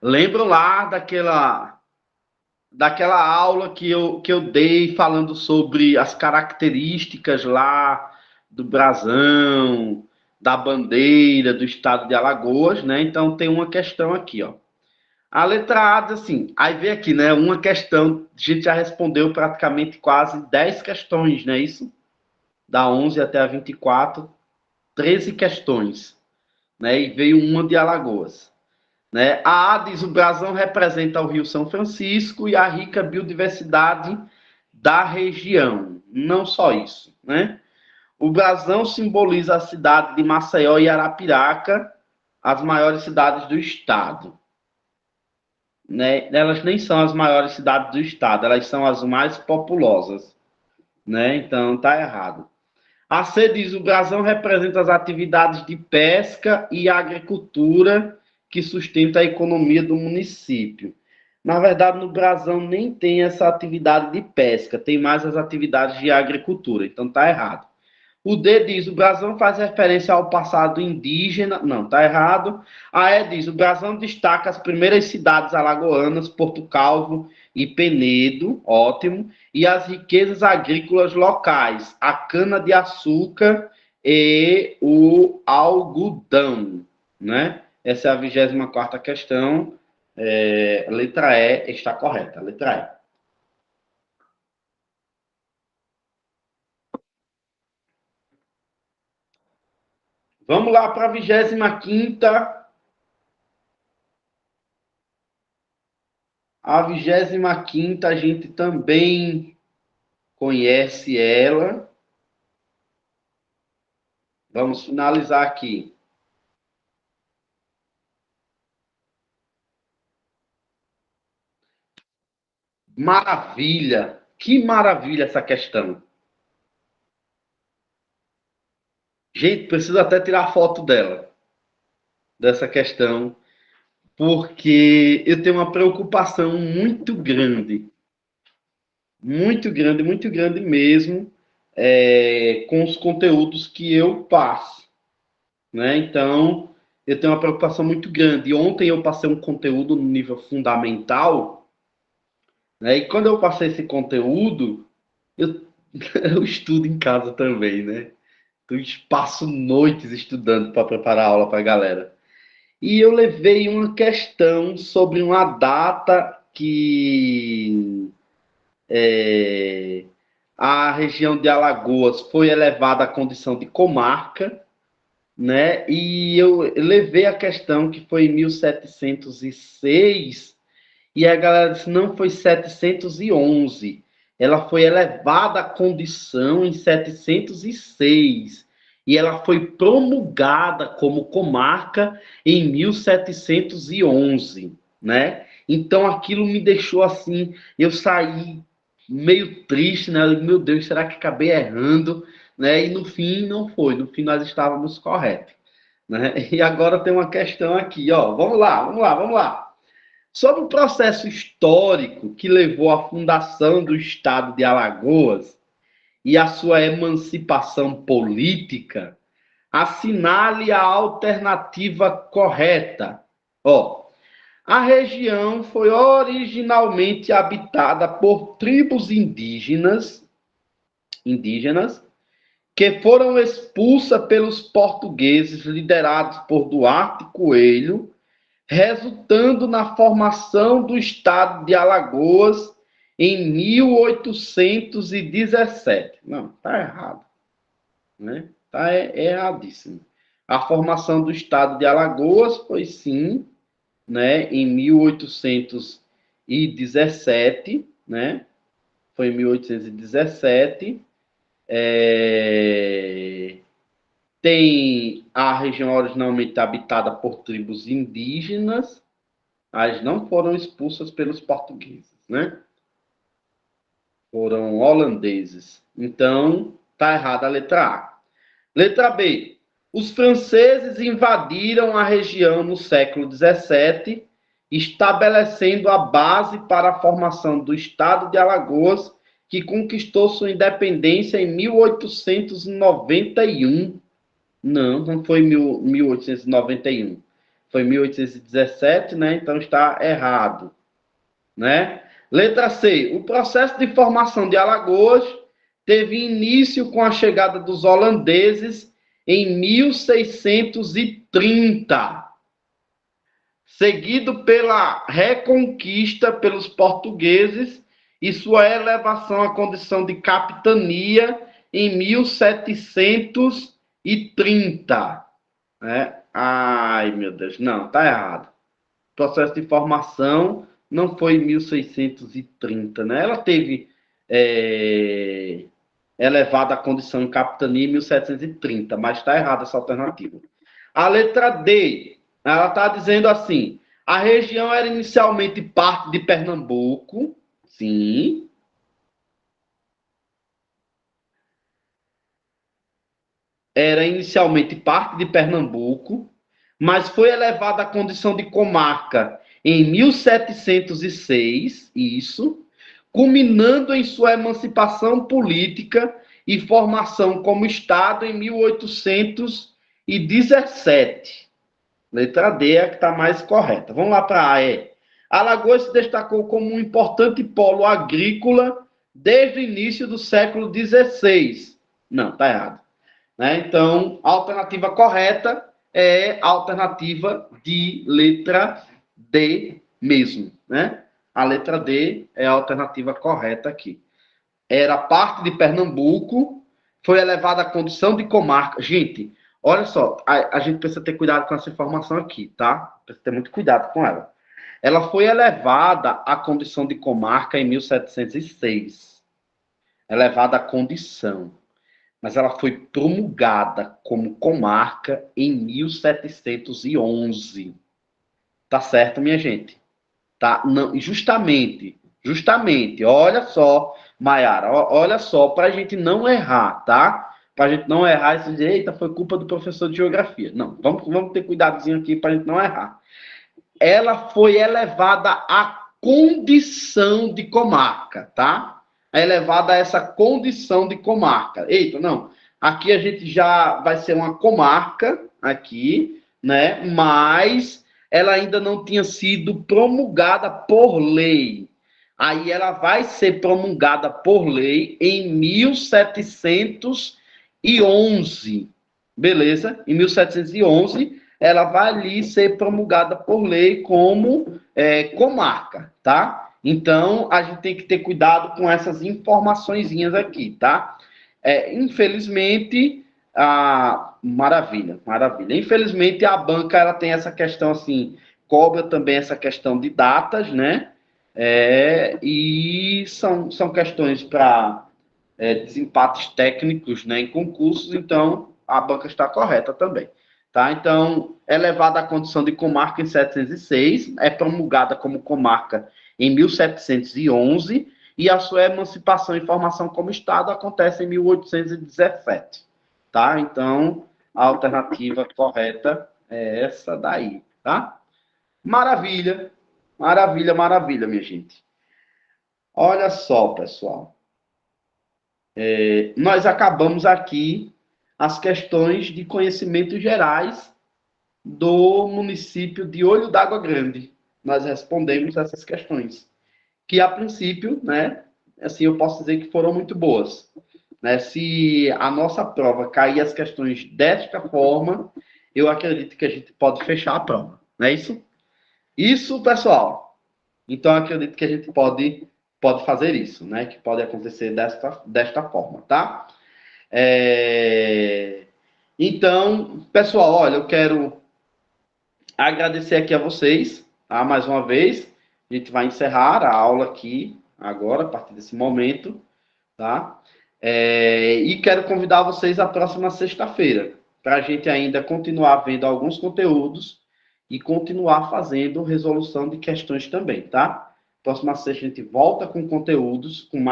S1: Lembram lá daquela aula que eu dei falando sobre as características lá do brasão, da bandeira do estado de Alagoas, né? Então tem uma questão aqui, ó. A letra A diz assim, aí vem aqui, né? Uma questão, a gente já respondeu praticamente quase 10 questões, não é isso? Da 11 até a 24, 13 questões, né? E veio uma de Alagoas. Né? A A diz: o brasão representa o Rio São Francisco e a rica biodiversidade da região. Não só isso, né? O brasão simboliza a cidade de Maceió e Arapiraca, as maiores cidades do estado. Né? Elas nem são as maiores cidades do estado, elas são as mais populosas. Né? Então, tá errado. A C diz: o brasão representa as atividades de pesca e agricultura que sustenta a economia do município. Na verdade, no brasão nem tem essa atividade de pesca, tem mais as atividades de agricultura. Então, tá errado. O D diz: o brasão faz referência ao passado indígena. Não, tá errado. A E diz: o brasão destaca as primeiras cidades alagoanas, Porto Calvo e Penedo, ótimo, e as riquezas agrícolas locais, a cana-de-açúcar e o algodão, né? Essa é a 24ª questão. Letra E está correta. Letra E. Vamos lá para a 25ª. A 25ª a gente também conhece ela. Vamos finalizar aqui. Maravilha! Que maravilha essa questão. Gente, preciso até tirar foto dela, dessa questão, porque eu tenho uma preocupação muito grande mesmo, com os conteúdos que eu passo, né? Então, eu tenho uma preocupação muito grande. Ontem eu passei um conteúdo no nível fundamental, né? E quando eu passei esse conteúdo, eu, eu estudo em casa também, né? Eu passo noites estudando para preparar a aula para a galera. E eu levei uma questão sobre uma data que a região de Alagoas foi elevada à condição de comarca, né? E eu levei a questão que foi em 1706, e a galera disse: não, foi 711. Ela foi elevada à condição em 706 e ela foi promulgada como comarca em 1711, né? Então aquilo me deixou assim, eu saí meio triste, né? Meu Deus, será que acabei errando, né? E no fim não foi, no fim nós estávamos corretos, né? E agora tem uma questão aqui, ó. Vamos lá. Sobre o processo histórico que levou à fundação do Estado de Alagoas e à sua emancipação política, assinale a alternativa correta. Ó, a região foi originalmente habitada por tribos indígenas que foram expulsas pelos portugueses liderados por Duarte Coelho, resultando na formação do estado de Alagoas em 1817. Não, está errado, né? Está erradíssimo. A formação do estado de Alagoas foi sim, né, em 1817, né? Foi em 1817. Tem a região originalmente habitada por tribos indígenas, as não foram expulsas pelos portugueses, né? Foram holandeses. Então, tá errada a letra A. Letra B. Os franceses invadiram a região no século XVII, estabelecendo a base para a formação do estado de Alagoas, que conquistou sua independência em 1891. Não foi 1891. Foi 1817, né? Então está errado, né? Letra C. O processo de formação de Alagoas teve início com a chegada dos holandeses em 1630, seguido pela reconquista pelos portugueses e sua elevação à condição de capitania em 1730. Né? Ai, meu Deus, não, tá errado. processo de formação não foi em 1630, né? Ela teve elevada a condição em capitania em 1730, mas está errada essa alternativa. A letra D, ela está dizendo assim, a região era inicialmente parte de Pernambuco, sim. Era inicialmente parte de Pernambuco, mas foi elevada à condição de comarca em 1706, isso, culminando em sua emancipação política e formação como Estado em 1817. Letra D é a que está mais correta. Vamos lá para a E. Alagoas se destacou como um importante polo agrícola desde o início do século XVI. Não, está errado. Né? Então, a alternativa correta é a alternativa de letra D mesmo. Né? A letra D é a alternativa correta aqui. Era parte de Pernambuco, foi elevada à condição de comarca. Gente, olha só, a gente precisa ter cuidado com essa informação aqui, tá? Precisa ter muito cuidado com ela. Ela foi elevada à condição de comarca em 1706. Elevada à condição. Mas ela foi promulgada como comarca em 1711. Tá certo, minha gente? Tá? Não, justamente, olha só, Maiara, olha só, para a gente não errar, tá? Para a gente não errar e dizer, eita, foi culpa do professor de geografia. Não, vamos ter cuidadozinho aqui para a gente não errar. Ela foi elevada à condição de comarca, tá? Elevada a essa condição de comarca. Eita, não. Aqui a gente já vai ser uma comarca, aqui, né? Mas ela ainda não tinha sido promulgada por lei. Aí ela vai ser promulgada por lei em 1711. Beleza? Em 1711, ela vai ali ser promulgada por lei como comarca, tá? Então, a gente tem que ter cuidado com essas informaçõezinhas aqui, tá? Infelizmente, maravilha. Infelizmente, a banca ela tem essa questão assim, cobra também essa questão de datas, né? E são questões para desempates técnicos, né, em concursos, então a banca está correta também. Tá? Então, é levada à condição de comarca em 706, é promulgada como comarca em 1711, e a sua emancipação e formação como Estado acontece em 1817. Tá? Então, a alternativa correta é essa daí. Tá? Maravilha, minha gente. Olha só, pessoal. Nós acabamos aqui as questões de conhecimentos gerais do município de Olho d'Água Grande. Nós respondemos essas questões, que a princípio, né, assim, eu posso dizer que foram muito boas. Né? Se a nossa prova cair as questões desta forma, eu acredito que a gente pode fechar a prova. Não é isso? Isso, pessoal. Então, eu acredito que a gente pode fazer isso, né? Que pode acontecer desta forma, tá? Então, pessoal, olha, eu quero agradecer aqui a vocês, tá? Mais uma vez. A gente vai encerrar a aula aqui, agora, a partir desse momento, tá? E quero convidar vocês à próxima sexta-feira, para a gente ainda continuar vendo alguns conteúdos e continuar fazendo resolução de questões também, tá? Próxima sexta a gente volta com conteúdos, com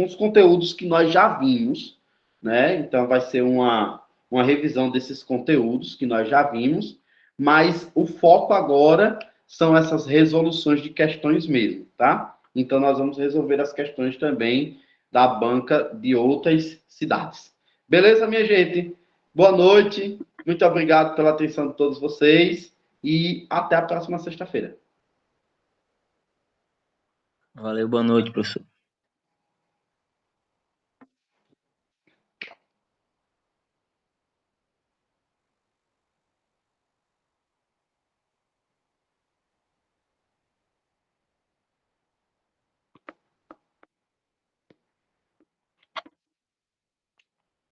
S1: os conteúdos que nós já vimos, né? Então vai ser uma revisão desses conteúdos que nós já vimos, mas o foco agora são essas resoluções de questões mesmo, tá? Então nós vamos resolver as questões também da banca de outras cidades. Beleza, minha gente? Boa noite, muito obrigado pela atenção de todos vocês e até a próxima sexta-feira.
S3: Valeu, boa noite, professor.